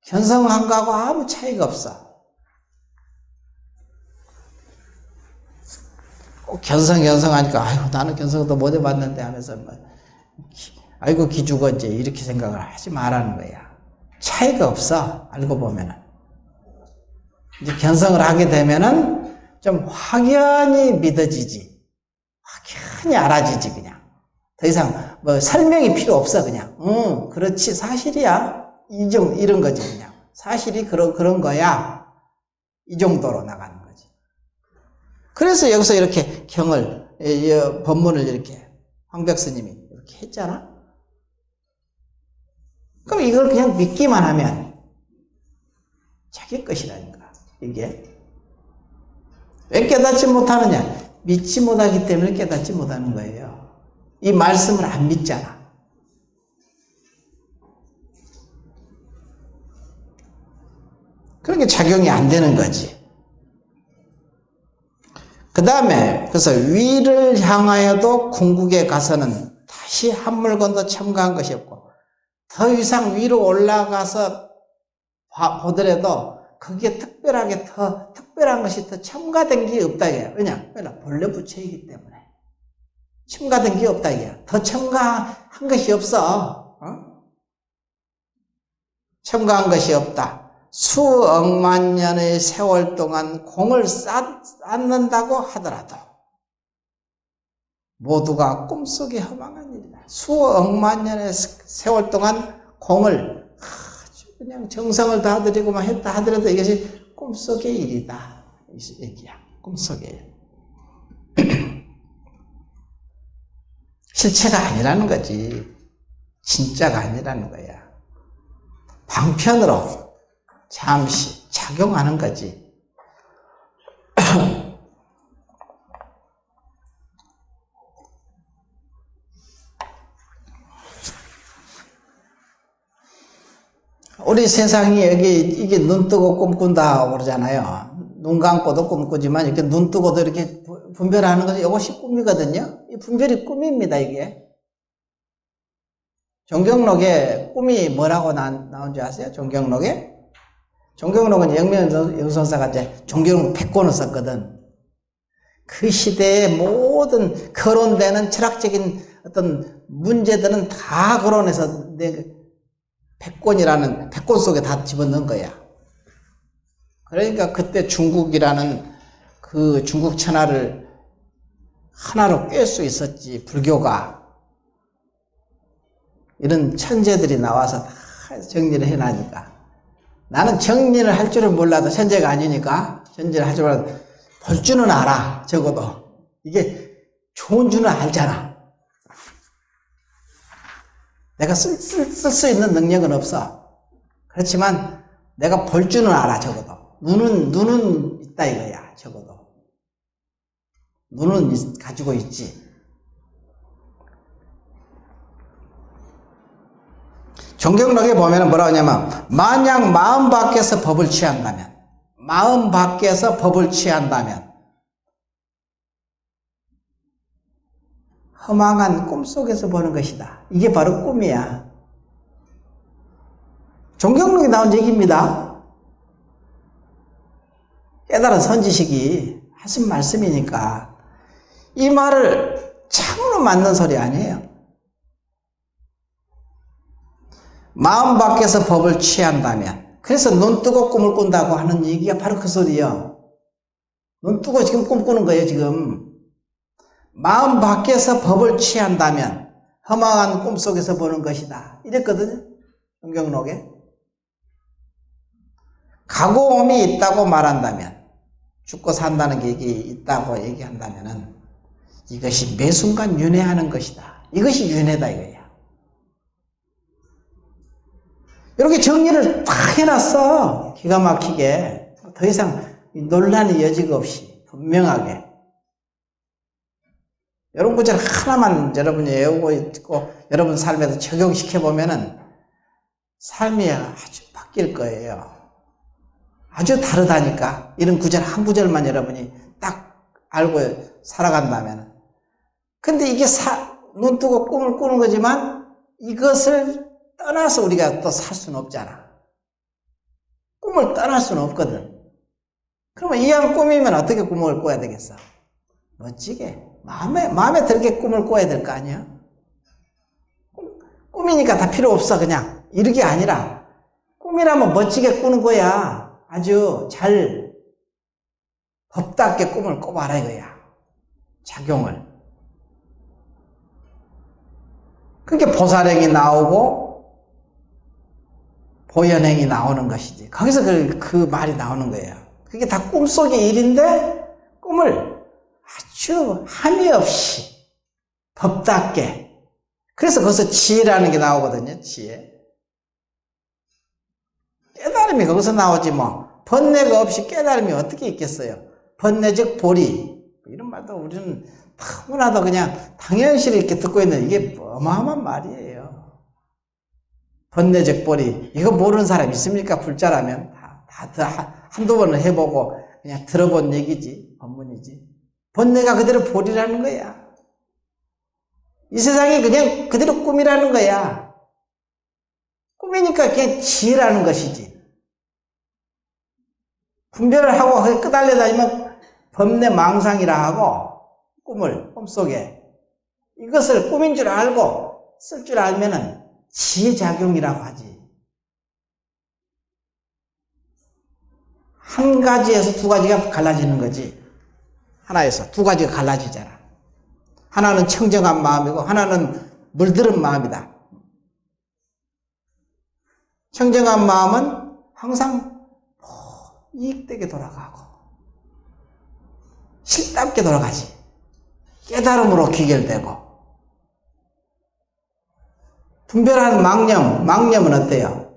견성한 거하고 아무 차이가 없어. 꼭 견성하니까 아이고 나는 견성도 못 해봤는데 하면서 아이고 기죽었지 이렇게 생각을 하지 말라는 거야. 차이가 없어. 알고 보면은. 이제 견성을 하게 되면은 좀 확연히 믿어지지. 확연히 알아지지 그냥. 더 이상 설명이 필요 없어 그냥. 그렇지 사실이야. 이런 거지 그냥. 사실이 그런 거야. 이 정도로 나가는 거지. 그래서 여기서 이렇게 법문을 이렇게 황벽스님이 이렇게 했잖아. 그럼 이걸 그냥 믿기만 하면 자기 것이라니까. 이게 왜 깨닫지 못하느냐? 믿지 못하기 때문에 깨닫지 못하는 거예요. 이 말씀을 안 믿잖아. 그러니까 작용이 안 되는 거지. 그 다음에 그래서 위를 향하여도 궁극에 가서는 다시 한 물건도 첨가한 것이 없고 더 이상 위로 올라가서 보더라도 거기에 특별한 것이 더 첨가된 게 없다 이거야. 왜냐? 본래 부처이기 때문에 첨가된 게 없다 이거야. 더 첨가한 것이 없어. 첨가한 것이 없다. 수억만 년의 세월 동안 공을 쌓는다고 하더라도 모두가 꿈속에 허망한 일이다. 수억만 년의 세월 동안 공을 아주 그냥 정성을 다드리고 했다 하더라도 이것이 꿈속의 일이다. 이 얘기야. 꿈속의 일. 실체가 아니라는 거지. 진짜가 아니라는 거야. 방편으로 잠시 작용하는 거지. 우리 세상이 이게 눈 뜨고 꿈꾼다 그러잖아요. 눈 감고도 꿈꾸지만 이렇게 눈 뜨고도 이렇게 분별하는 것이 이것이 꿈이거든요. 이 분별이 꿈입니다, 이게. 정경록에 꿈이 뭐라고 나온 줄 아세요? 존경록에? 존경록은 영명연선사가 이제 존경록 100권을 썼거든. 그 시대의 모든 거론되는 철학적인 어떤 문제들은 다 거론해서 100권 속에 다 집어넣은 거야. 그러니까 그때 중국이라는 그 중국 천하를 하나로 꿰 수 있었지, 불교가. 이런 천재들이 나와서 다 정리를 해놔니까. 나는 정리를 할 줄은 몰라도 천재가 아니니까, 정리를 할 줄 몰라도 볼 줄은 알아, 적어도. 이게 좋은 줄은 알잖아. 내가 쓸 수 있는 능력은 없어. 그렇지만 내가 볼 줄은 알아, 적어도. 눈은 있다 이거야, 적어도. 눈은 가지고 있지. 존경록에 보면 뭐라고 하냐면, 만약 마음 밖에서 법을 취한다면, 허망한 꿈속에서 보는 것이다. 이게 바로 꿈이야. 존경록에 나온 얘기입니다. 깨달은 선지식이 하신 말씀이니까 이 말을 참으로 맞는 소리 아니에요. 마음 밖에서 법을 취한다면, 그래서 눈 뜨고 꿈을 꾼다고 하는 얘기가 바로 그 소리예요. 눈 뜨고 지금 꿈꾸는 거예요, 지금. 마음 밖에서 법을 취한다면 허망한 꿈속에서 보는 것이다. 이랬거든요, 존경록에. 가고옴이 있다고 말한다면, 죽고 산다는 게 있다고 얘기한다면은 이것이 매 순간 윤회하는 것이다. 이것이 윤회다 이거야. 이렇게 정리를 다 해놨어. 기가 막히게. 더 이상 논란의 여지가 없이 분명하게. 이런 구절 하나만 여러분이 외우고 있고 여러분 삶에서 적용시켜보면은 삶이 아주 바뀔 거예요. 아주 다르다니까. 이런 구절 한 구절만 여러분이 딱 알고 살아간다면. 근데 이게 눈 뜨고 꿈을 꾸는 거지만 이것을 떠나서 우리가 또 살 수는 없잖아. 꿈을 떠날 수는 없거든. 그러면 이왕 꿈이면 어떻게 꿈을 꿔야 되겠어? 멋지게. 마음에 들게 꿈을 꿔야 될 거 아니야? 꿈이니까 다 필요 없어, 그냥. 이렇게 아니라, 꿈이라면 멋지게 꾸는 거야. 아주 잘, 법답게 꿈을 꿔봐라 이거야. 작용을. 그게 보살행이 나오고, 보현행이 나오는 것이지. 거기서 그 말이 나오는 거예요. 그게 다 꿈속의 일인데, 꿈을 아주 함이 없이, 법답게. 그래서 거기서 지혜라는 게 나오거든요, 지혜. 깨달음이 거기서 나오지 뭐. 번뇌가 없이 깨달음이 어떻게 있겠어요? 번뇌적 보리. 이런 말도 우리는 너무나도 그냥 당연시 이렇게 듣고 있는 이게 어마어마한 말이에요. 번뇌적 보리. 이거 모르는 사람 있습니까? 불자라면. 한두 번은 해보고 그냥 들어본 얘기지. 법문이지. 번뇌가 그대로 보리라는 거야. 이 세상이 그냥 그대로 꿈이라는 거야. 꿈이니까 그냥 지혜라는 것이지. 분별을 하고 끄달려 다니면 법내 망상이라 하고 꿈을 꿈속에 이것을 꿈인 줄 알고 쓸 줄 알면은 지혜작용이라고 하지. 한 가지에서 두 가지가 갈라지는 거지. 하나에서 두 가지가 갈라지잖아. 하나는 청정한 마음이고 하나는 물들은 마음이다. 청정한 마음은 항상 이익되게 돌아가고 실답게 돌아가지. 깨달음으로 귀결되고. 분별한 망념은 어때요?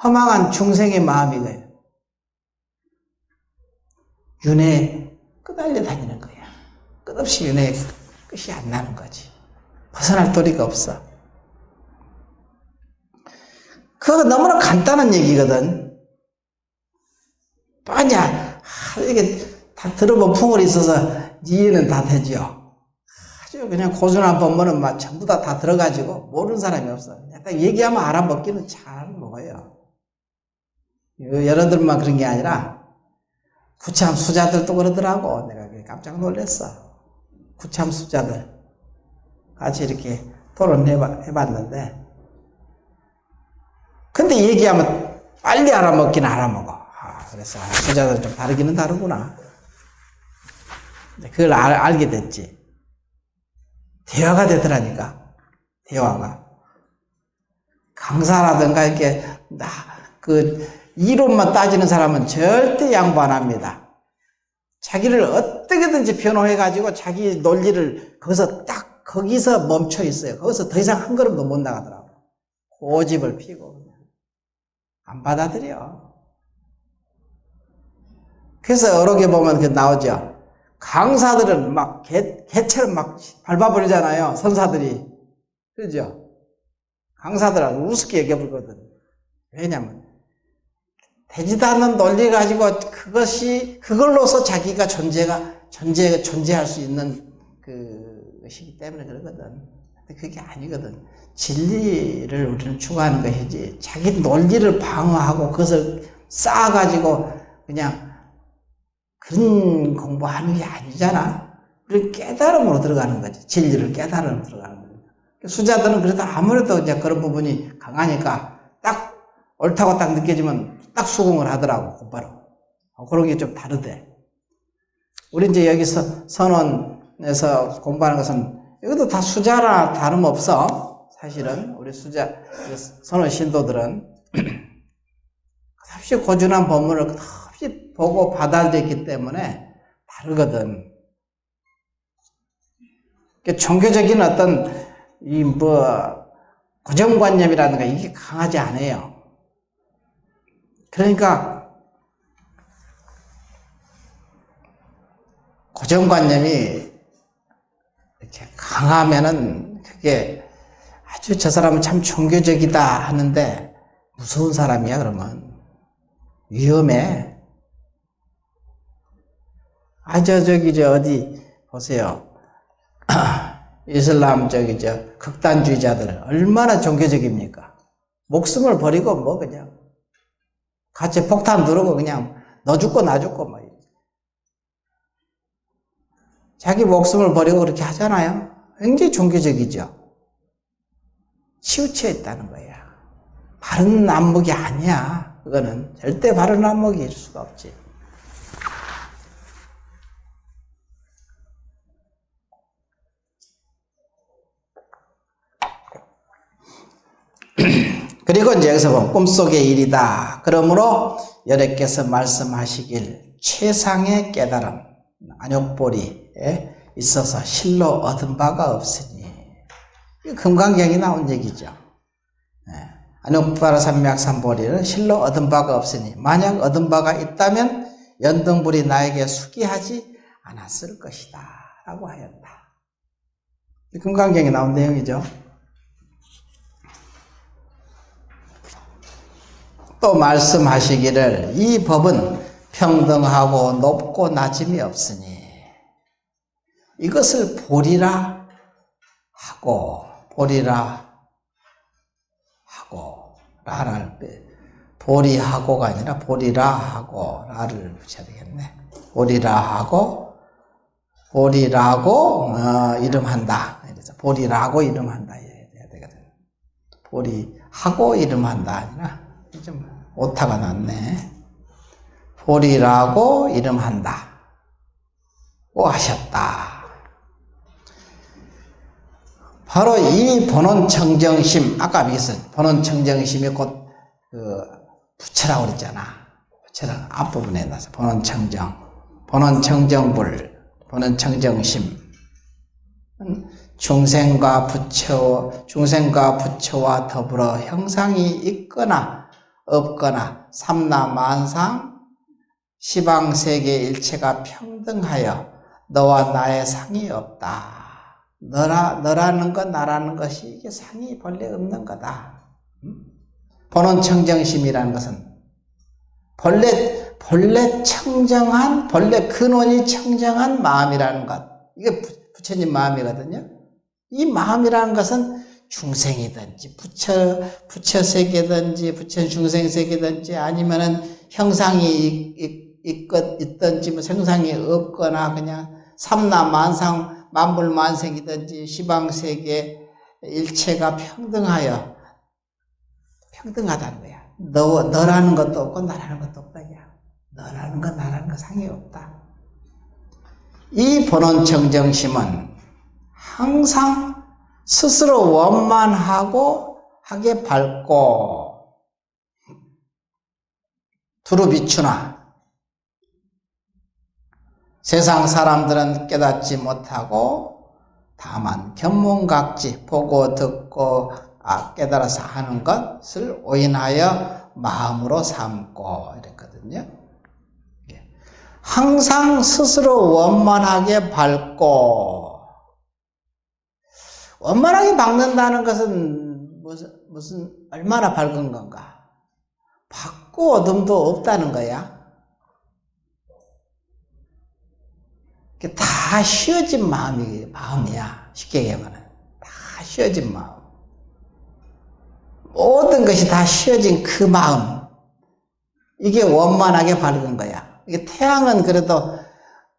허망한 중생의 마음이고요. 윤회에 끄달려 다니는 거야. 끝없이 윤회에 끝이 안 나는 거지. 벗어날 도리가 없어. 그거 너무나 간단한 얘기거든. 이게 다 들어본 풍월이 있어서 이해는 다 되죠. 없어요. 그냥 고준한 법문은 막 전부 다 들어가지고 모르는 사람이 없어. 그냥 딱 얘기하면 알아먹기는 잘 먹어요. 여러분들만 그런 게 아니라 구참 수자들도 그러더라고. 내가 깜짝 놀랐어. 구참 수자들 같이 이렇게 토론해봤는데, 근데 얘기하면 빨리 알아먹긴 알아먹어. 그래서 수자들 좀 다르기는 다르구나. 그걸 알게 됐지. 대화가 되더라니까. 대화가. 강사라든가 이렇게 이론만 따지는 사람은 절대 양보 안 합니다. 자기를 어떻게든지 변호해가지고 자기 논리를 거기서 멈춰 있어요. 거기서 더 이상 한 걸음도 못 나가더라고. 고집을 피고 안 받아들여. 그래서 여러 개 보면 나오죠. 강사들은 막 개처럼 막 밟아버리잖아요. 선사들이. 그죠? 강사들은 우습게 얘기해버리거든. 왜냐면 되지도 않는 논리 가지고 그걸로서 자기가 존재할 수 있는 것이기 때문에 그러거든. 근데 그게 아니거든. 진리를 우리는 추구하는 것이지, 자기 논리를 방어하고 그것을 쌓아가지고 그냥 그런 공부하는 게 아니잖아. 우리는 깨달음으로 들어가는 거지. 진리를 깨달음으로 들어가는 거지. 수자들은 그래도 아무래도 이제 그런 부분이 강하니까 딱 옳다고 딱 느껴지면 딱 수긍을 하더라고, 곧바로. 그런 게 좀 다르대. 우리 이제 여기서 선원에서 공부하는 것은 이것도 다 수자나 다름없어. 사실은 우리 선원 신도들은 값이 고준한 법문을 값이 보고 받아들였기 때문에 다르거든. 종교적인 어떤 고정관념이라든가 이게 강하지 않아요. 그러니까 고정관념이 이렇게 강하면은 그게 아주 저 사람은 참 종교적이다 하는데 무서운 사람이야. 그러면 위험해. 어디 보세요. 이슬람 극단주의자들 얼마나 종교적입니까? 목숨을 버리고 그냥 같이 폭탄 누르고 그냥 너 죽고 나 죽고 자기 목숨을 버리고 그렇게 하잖아요. 굉장히 종교적이죠. 치우쳐 있다는 거야. 바른 안목이 아니야. 그거는 절대 바른 안목일 수가 없지. 그리고 이제 여기서 보면 꿈속의 일이다. 그러므로 여러께서 말씀하시길 최상의 깨달음 안욕보리에 있어서 실로 얻은 바가 없으니, 금강경이 나온 얘기죠. 안욕바라 삼맥삼보리를 실로 얻은 바가 없으니 만약 얻은 바가 있다면 연등불이 나에게 수기하지 않았을 것이다 라고 하였다. 금강경에 나온 내용이죠. 또 말씀하시기를 이 법은 평등하고 높고 낮음이 없으니 이것을 보리라 하고 라를 보리하고가 아니라 보리라 하고 라를 붙여야 되겠네. 보리라고 이름한다. 그래서 보리라고 이름한다 해야 되거든. 보리하고 이름한다 아니라 좀 오타가 났네. 보리라고 이름한다 고 하셨다. 바로 이 본원청정심, 아까 얘기했어요. 본원청정심이 곧 부처라고 그랬잖아. 부처랑 앞부분에 나서 본원청정불, 본원청정심. 중생과 부처와 더불어 형상이 있거나 없거나 삼라만상 시방세계 일체가 평등하여 너와 나의 상이 없다. 너라는 것 나라는 것이 이게 상이 본래 없는 거다. 본원청정심이라는 것은 본래 청정한, 본래 근원이 청정한 마음이라는 것. 이게 부처님 마음이거든요. 이 마음이라는 것은 중생이든지 부처 세계든지 부처 중생 세계든지 아니면은 형상이 있든지 뭐 생상이 없거나 그냥 삼라만상 만불만생이든지 시방세계 일체가 평등하다는 거야. 너라는 것도 없고 나라는 것도 없다. 너라는 것 나라는 것 상이 없다. 이 본원청정심은 항상 스스로 원만하고 하게 밝고 두루 비추나 세상 사람들은 깨닫지 못하고 다만 견문각지 보고 듣고 깨달아서 하는 것을 오인하여 마음으로 삼고 이랬거든요. 항상 스스로 원만하게 밝고 원만하게 밝는다는 것은 무슨 얼마나 밝은 건가? 밝고 어둠도 없다는 거야. 다 쉬어진 마음이야. 쉽게 얘기하면 다 쉬어진 마음. 모든 것이 다 쉬어진 그 마음. 이게 원만하게 밝은 거야. 이게 태양은 그래도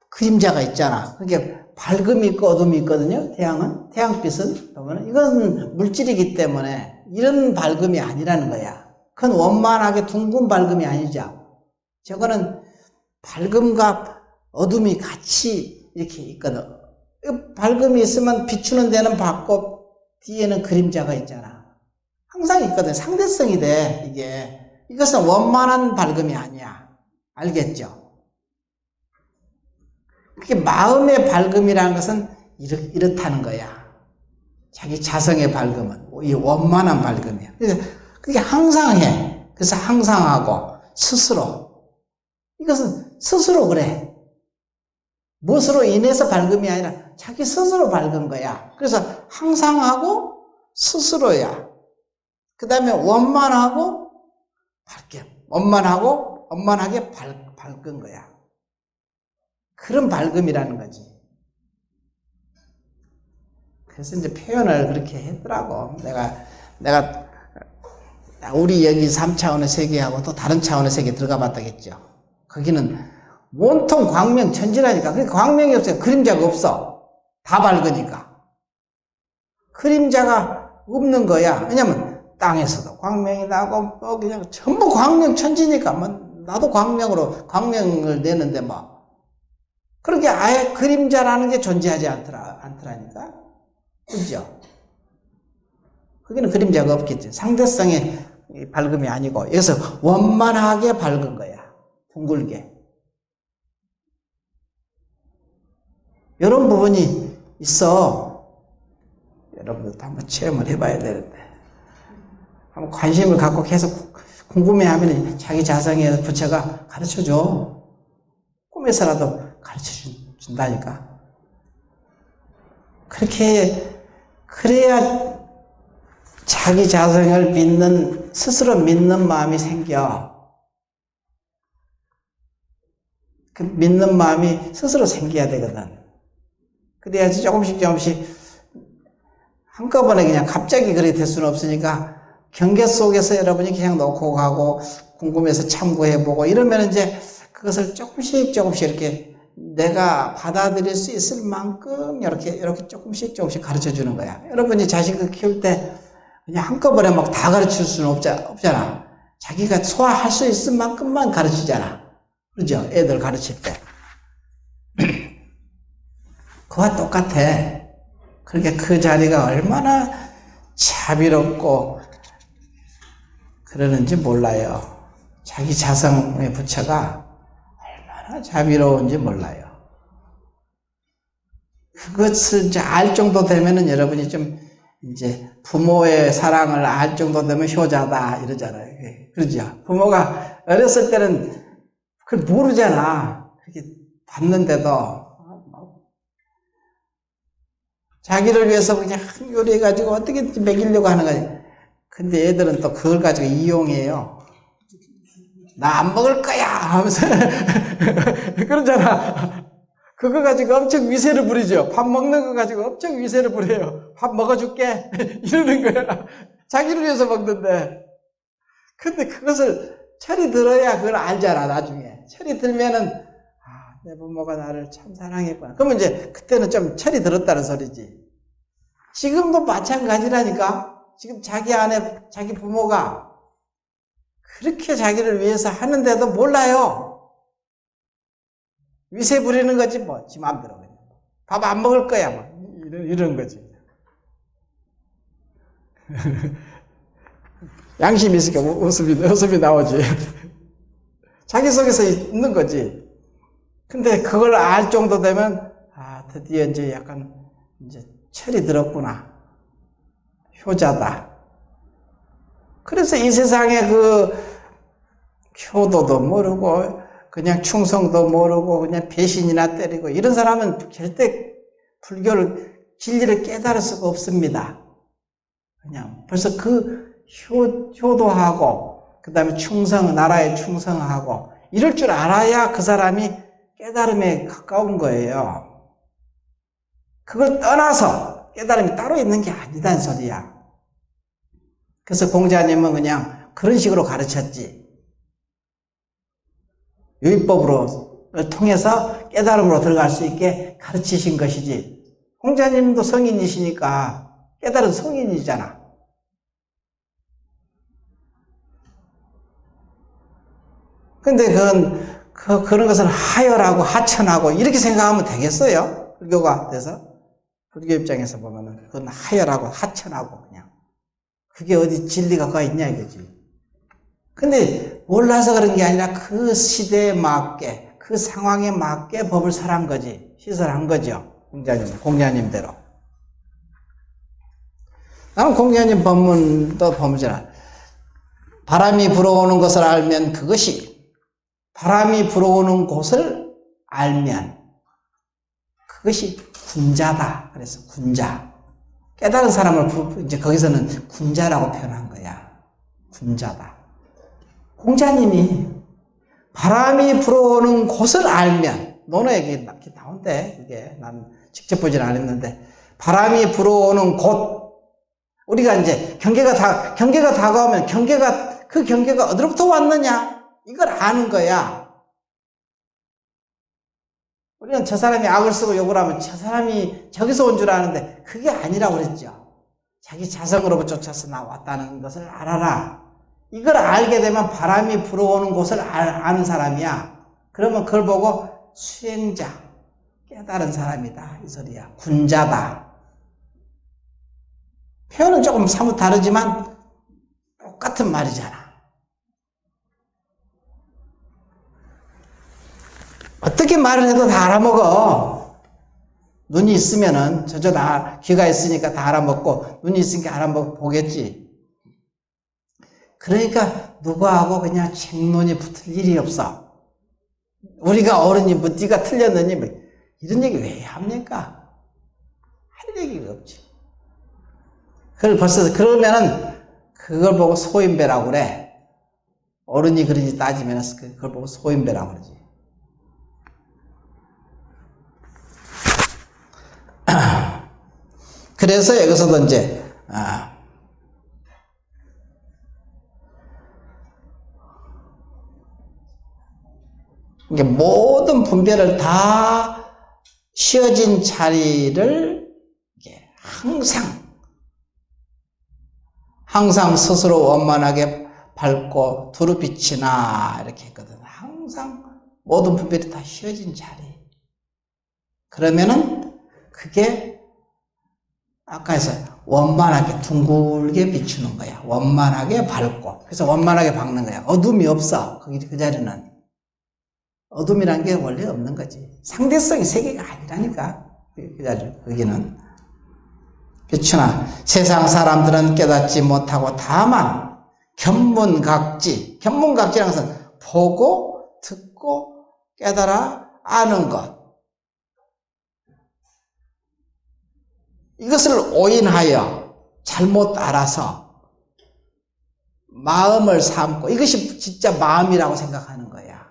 그림자가 있잖아. 그게 밝음이 있고 어둠이 있거든요. 태양은 태양빛은 보면 이건 물질이기 때문에 이런 밝음이 아니라는 거야. 그건 원만하게 둥근 밝음이 아니죠. 저거는 밝음과 어둠이 같이 이렇게 있거든. 밝음이 있으면 비추는 데는 밝고 뒤에는 그림자가 있잖아. 항상 있거든. 상대성이 돼. 이게 이것은 원만한 밝음이 아니야. 알겠죠? 그게 마음의 밝음이라는 것은 이렇다는 거야. 자기 자성의 밝음은 이 원만한 밝음이야. 그래서 그게 항상 해. 그래서 항상 하고 스스로 이것은 스스로 그래. 무엇으로 인해서 밝음이 아니라 자기 스스로 밝은 거야. 그래서 항상 하고 스스로야. 그 다음에 원만하고 밝게 원만하게 밝은 거야. 그런 밝음이라는 거지. 그래서 이제 표현을 그렇게 했더라고. 내가 우리 여기 3차원의 세계하고 또 다른 차원의 세계에 들어가 봤다겠죠. 거기는 온통 광명 천지라니까. 그러니까 광명이 없어요. 그림자가 없어. 다 밝으니까. 그림자가 없는 거야. 왜냐면 땅에서도 광명이 나고 뭐 그냥 전부 광명 천지니까 뭐 나도 광명을 내는데 뭐 그렇게 아예 그림자라는 게 존재하지 않더라니까. 그죠? 거기는 그림자가 없겠지. 상대성의 밝음이 아니고 여기서 원만하게 밝은 거야. 둥글게. 이런 부분이 있어. 여러분들도 한번 체험을 해봐야 되는데 한번 관심을 갖고 계속 궁금해하면 자기 자성의 부처가 가르쳐줘. 꿈에서라도 가르쳐준다니까. 그래야 자기 자성을 스스로 믿는 마음이 생겨. 그 믿는 마음이 스스로 생겨야 되거든. 그래야지 조금씩 한꺼번에 그냥 갑자기 그렇게 될 수는 없으니까 경계 속에서 여러분이 그냥 놓고 가고 궁금해서 참고해보고 이러면 이제 그것을 조금씩 이렇게 내가 받아들일 수 있을 만큼 이렇게 조금씩 가르쳐 주는 거야. 여러분이 자식을 키울 때 그냥 한꺼번에 막 다 가르칠 수는 없잖아. 자기가 소화할 수 있을 만큼만 가르치잖아. 그죠? 애들 가르칠 때. 그와 똑같아. 그러니까 그 자리가 얼마나 자비롭고 그러는지 몰라요. 자기 자성의 부처가 얼마나 자비로운지 몰라요. 그것을 이제 알 정도 되면은 여러분이 좀 이제 부모의 사랑을 알 정도 되면 효자다 이러잖아요. 그러죠? 부모가 어렸을 때는 그걸 모르잖아. 그렇게 봤는데도 자기를 위해서 그냥 요리해가지고 어떻게든지 먹이려고 하는 거지. 근데 애들은 또 그걸 가지고 이용해요. 나 안 먹을 거야 하면서 그러잖아. 그거 가지고 엄청 위세를 부리죠. 밥 먹는 거 가지고 엄청 위세를 부려요. 밥 먹어줄게. 이러는 거야. 자기를 위해서 먹는데. 근데 그것을 철이 들어야 그걸 알잖아, 나중에. 철이 들면은, 아, 내 부모가 나를 참 사랑했구나. 그러면 이제 그때는 좀 철이 들었다는 소리지. 지금도 마찬가지라니까. 지금 자기 안에 자기 부모가 그렇게 자기를 위해서 하는데도 몰라요. 위세 부리는 거지 뭐. 지 마음대로 그냥. 밥 안 먹을 거야 뭐. 이런 거지. 양심이 있으니까 웃음이 나오지. 자기 속에서 있는 거지. 근데 그걸 알 정도 되면 아, 드디어 이제 약간 이제 철이 들었구나. 효자다. 그래서 이 세상에 그 효도도 모르고 그냥 충성도 모르고 그냥 배신이나 때리고 이런 사람은 절대 불교를 진리를 깨달을 수가 없습니다. 그냥 벌써 그 효도하고 그 다음에 충성, 나라에 충성하고 이럴 줄 알아야 그 사람이 깨달음에 가까운 거예요. 그걸 떠나서 깨달음이 따로 있는 게 아니다는 소리야. 그래서 공자님은 그냥 그런 식으로 가르쳤지. 율법으로 통해서 깨달음으로 들어갈 수 있게 가르치신 것이지. 공자님도 성인이시니까 깨달은 성인이잖아. 근데 그런 것은 하열하고 하천하고 이렇게 생각하면 되겠어요? 불교가 돼서? 불교 입장에서 보면은 그건 하열하고 하천하고 그냥. 그게 어디 진리가 가 있냐 이거지. 근데 몰라서 그런 게 아니라 그 시대에 맞게, 그 상황에 맞게 법을 설한 거지. 시설한 거죠. 공자님대로. 나는 공자님 법문도 보면 바람이 불어오는 것을 알면 바람이 불어오는 곳을 알면 그것이 군자다. 그래서 군자. 깨달은 사람을 이제 거기서는 군자라고 표현한 거야. 군자다. 공자님이 바람이 불어오는 곳을 알면, 논어에 이렇게 나온대. 이게 난 직접 보진 않았는데, 바람이 불어오는 곳. 우리가 이제 경계가 다가오면 그 경계가 어디로부터 왔느냐? 이걸 아는 거야. 우리는 저 사람이 악을 쓰고 욕을 하면 저 사람이 저기서 온 줄 아는데 그게 아니라고 그랬죠. 자기 자성으로부터 쫓아서 나왔다는 것을 알아라. 이걸 알게 되면 바람이 불어오는 곳을 아는 사람이야. 그러면 그걸 보고 수행자, 깨달은 사람이다. 이 소리야. 군자다. 표현은 조금 사뭇 다르지만 똑같은 말이잖아. 어떻게 말을 해도 다 알아먹어. 눈이 있으면은, 귀가 있으니까 다 알아먹고, 눈이 있으니까 알아보겠지. 그러니까, 누구하고 그냥 책론이 붙을 일이 없어. 우리가 어른이 뭐, 네가 틀렸느니, 뭐, 이런 얘기 왜 합니까? 할 얘기가 없지. 그러면은, 그걸 보고 소인배라고 그래. 어른이 그러지 따지면, 그걸 보고 소인배라고 그러지. 그래서 여기서도 이제 이게 모든 분별을 다 쉬어진 자리를 이게 항상 스스로 원만하게 밝고 두루 빛이나 이렇게 했거든. 항상 모든 분별이 다 쉬어진 자리. 그러면은 그게 아까 했어요. 원만하게 둥글게 비추는 거야. 원만하게 밝고. 그래서 원만하게 밝는 거야. 어둠이 없어. 그 자리는. 어둠이란 게 원래 없는 거지. 상대성이 세계가 아니라니까. 그 자리, 거기는. 비추나 세상 사람들은 깨닫지 못하고 다만 견문각지라는 것은 보고 듣고 깨달아 아는 것. 이것을 오인하여 잘못 알아서 마음을 삼고 이것이 진짜 마음이라고 생각하는 거야.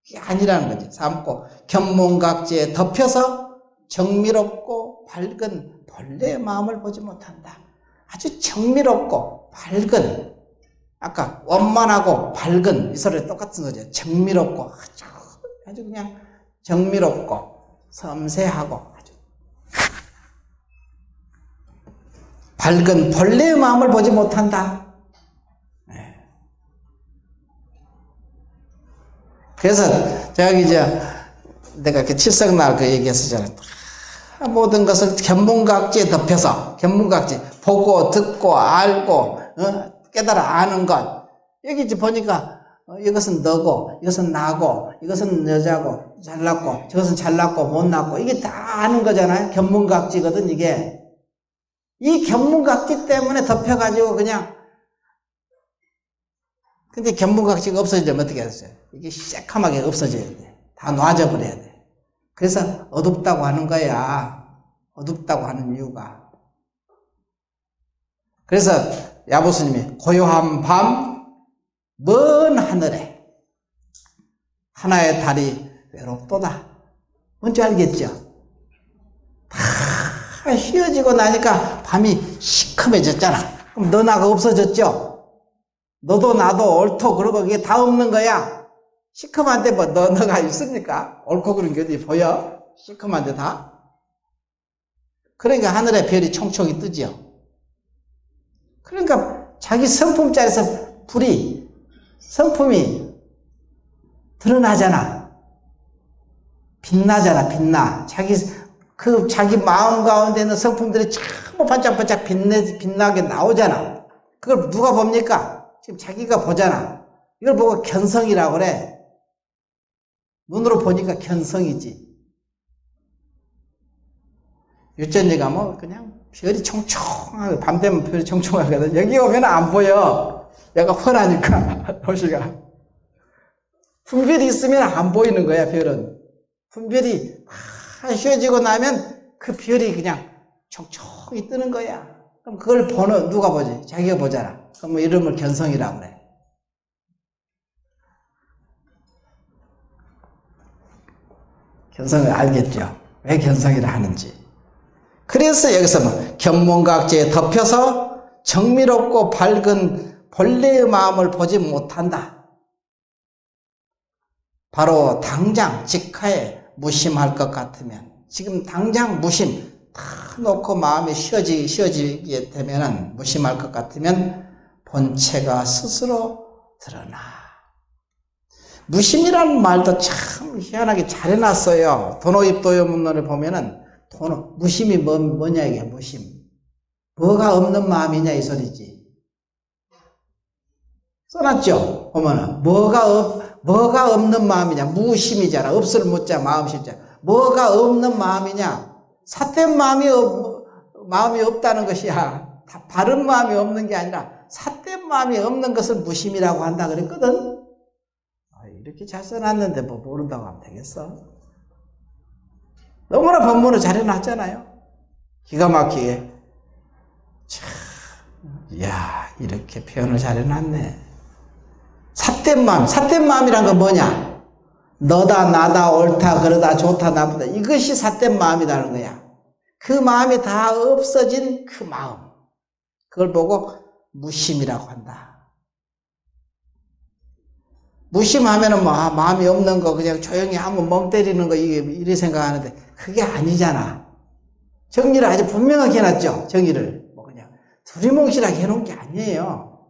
이게 아니라는 거지. 삼고 견문각지에 덮여서 정밀없고 밝은 본래의 마음을 보지 못한다. 아주 정밀없고 밝은, 아까 원만하고 밝은 이 소리 똑같은 거죠. 정밀없고 아주 그냥 정밀없고 섬세하고 아주 밝은 본래의 마음을 보지 못한다. 그래서 저기 내가 그 칠성날 그 얘기했었잖아요. 모든 것을 견문각지에 덮여서, 견문각지 보고 듣고 알고 깨달아 아는 것. 여기 이제 보니까 이것은 너고, 이것은 나고, 이것은 여자고, 잘났고, 저것은 잘났고 못났고, 이게 다 아는 거잖아요. 견문각지거든 이게. 이 견문각지 때문에 덮여가지고 그냥. 근데 견문각지가 없어지면 어떻게 하겠어요? 이게 새카맣게 없어져야 돼. 다 놔져버려야 돼. 그래서 어둡다고 하는 거야. 어둡다고 하는 이유가. 그래서 야보스님이 고요한 밤 먼 하늘에 하나의 달이 외롭도다. 뭔지 알겠죠? 다 휘어지고 나니까 밤이 시커매졌잖아. 그럼 너 나가 없어졌죠? 너도 나도 옳고 그러고 이게 다 없는 거야. 시커먼데 뭐 너가 있습니까? 옳고 그런 게 어디 보여? 시커먼데 다? 그러니까 하늘에 별이 총총이 뜨죠. 그러니까 자기 성품자리에서 불이, 성품이 드러나잖아. 빛나잖아, 빛나. 자기 마음 가운데 있는 성품들이 전부 반짝반짝 빛나게 나오잖아. 그걸 누가 봅니까? 지금 자기가 보잖아. 이걸 보고 견성이라고 그래. 눈으로 보니까 견성이지. 유전지가 뭐 그냥 별이 총총하게, 밤 되면 별이 총총하거든. 여기 오면 안 보여. 얘가 훤하니까 도시가. 분별이 있으면 안 보이는 거야, 별은. 분별이 휘어지고 나면 그 별이 그냥 총총히 뜨는 거야. 그럼 그걸 누가 보지? 자기가 보잖아. 그럼 뭐 이름을 견성이라고 그래. 견성을 알겠죠? 왜 견성이라 하는지. 그래서 여기서 뭐 견문각지에 덮여서 정밀없고 밝은 본래의 마음을 보지 못한다. 바로 당장 직하에 무심할 것 같으면, 지금 당장 무심 다 놓고 마음이 쉬어지게 되면은, 무심할 것 같으면 본체가 스스로 드러나. 무심이라는 말도 참 희한하게 잘 해놨어요. 도노입도요문론을 보면은 무심이 뭐냐 이게. 무심, 뭐가 없는 마음이냐 이 소리지. 써놨죠. 보면은 뭐가 없는 마음이냐. 무심이잖아. 없을 무자 마음심자. 뭐가 없는 마음이냐. 삿된 마음이 없다는 것이야. 바른 마음이 없는 게 아니라 삿된 마음이 없는 것을 무심이라고 한다 그랬거든. 이렇게 잘 써놨는데 뭐 모른다고 하면 되겠어? 너무나 본문을 잘 해놨잖아요. 기가 막히게. 참, 이야, 이렇게 표현을 잘 해놨네. 삿된 마음이란 건 뭐냐? 너다, 나다, 옳다, 그러다, 좋다, 나쁘다. 이것이 삿된 마음이라는 거야. 그 마음이 다 없어진 그 마음. 그걸 보고 무심이라고 한다. 무심하면은 뭐 마음이 없는 거 그냥 조용히 한번 멍 때리는 거 이래 생각하는데 그게 아니잖아. 정리를 아주 분명하게 해놨죠. 정의를 뭐 그냥 두리뭉실하게 해놓은 게 아니에요.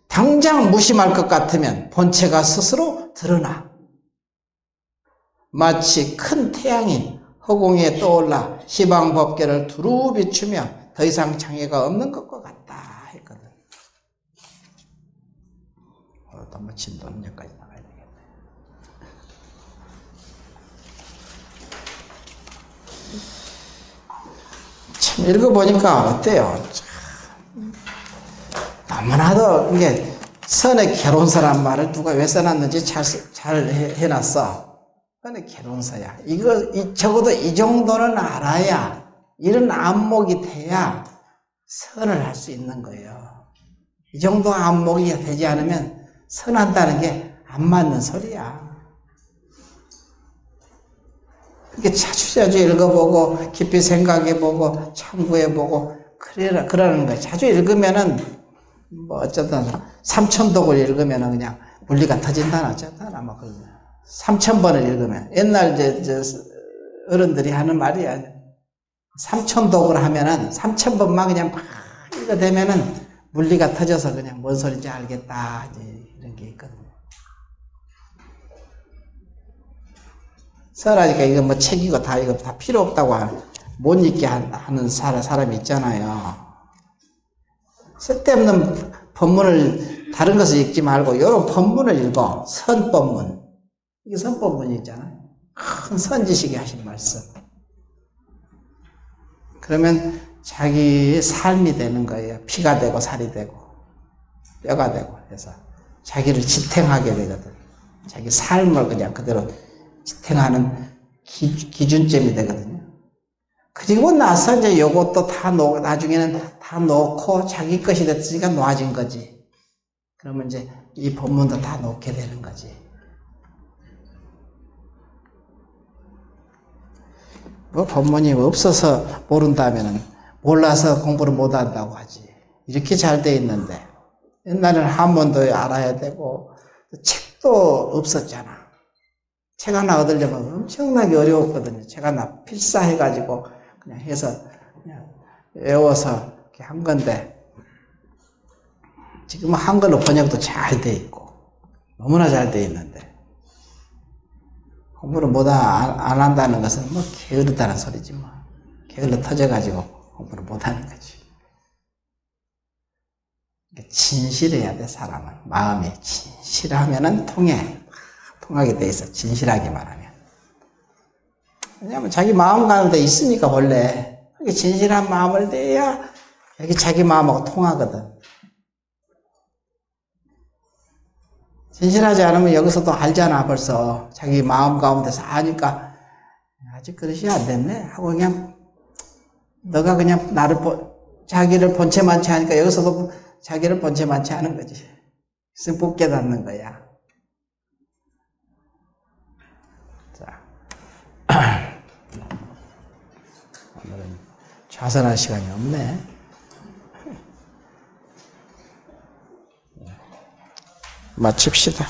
당장 무심할 것 같으면 본체가 스스로 드러나. 마치 큰 태양이 허공에 떠올라 시방법계를 두루 비추며 더 이상 장애가 없는 것과 같다 했거든. 너무 진도는 여기까지 나가야 되겠네. 참 읽어보니까 어때요? 너무나도 이게 선의 개론서란 말을 누가 왜 써놨는지 잘 해놨어. 선의 개론서야. 적어도 이 정도는 알아야, 이런 안목이 돼야 선을 할 수 있는 거예요. 이 정도 안목이 되지 않으면 선한다는 게 안 맞는 소리야. 이렇게 자주 읽어보고 깊이 생각해보고 참고해보고 그러는 거야. 자주 읽으면은 뭐 어쨌든 3,000독을 읽으면은 그냥 물리가 터진다나 어쨌다나 뭐 3,000번을 읽으면 옛날 저 어른들이 하는 말이야. 3,000독을 하면은 3,000번만 그냥 막 읽어대면은 물리가 터져서 그냥 뭔 소리인지 알겠다 이런 게 있거든요. 설하니까 이거 뭐 책이고 이거 다 필요 없다고 못 읽게 하는 사람이 있잖아요. 쓸데없는 법문을 다른 것을 읽지 말고 이런 법문을 읽어. 선법문. 이게 선법문이 있잖아요. 큰 선지식이 하신 말씀. 그러면 자기의 삶이 되는 거예요. 피가 되고 살이 되고 뼈가 되고 해서 자기를 지탱하게 되거든. 자기 삶을 그냥 그대로 지탱하는 기준점이 되거든요. 그리고 나서 이제 요것도 다 나중에는 다 놓고 자기 것이 됐으니까 놓아진 거지. 그러면 이제 이 법문도 다 놓게 되는 거지. 뭐 법문이 없어서 모른다면은 몰라서 공부를 못 한다고 하지. 이렇게 잘 돼 있는데 옛날에는 한문도 알아야 되고 책도 없었잖아. 책 하나 얻으려면 엄청나게 어려웠거든요. 책 하나 필사해가지고 그냥 해서 그냥 외워서 이렇게 한 건데 지금은 한글로 번역도 잘 돼 있고 너무나 잘 돼 있는데 공부를 안 한다는 것은 뭐 게으르다는 소리지 뭐. 게을러 터져가지고 공부를 못 하는 거지. 진실해야 돼, 사람은. 마음이 진실하면은 통하게 돼 있어. 진실하게 말하면. 왜냐면 자기 마음 가운데 있으니까 원래. 진실한 마음을 내야 여기 자기 마음하고 통하거든. 진실하지 않으면 여기서도 알잖아, 벌써. 자기 마음 가운데서 아니까, 아직 그릇이 안 됐네? 하고 그냥, 너가 그냥 자기를 본체만치 하니까 여기서도 자기를 본체만치 하는 거지. 그래서 못 깨닫는 거야. 자. 오늘은 좌선할 시간이 없네. 마칩시다.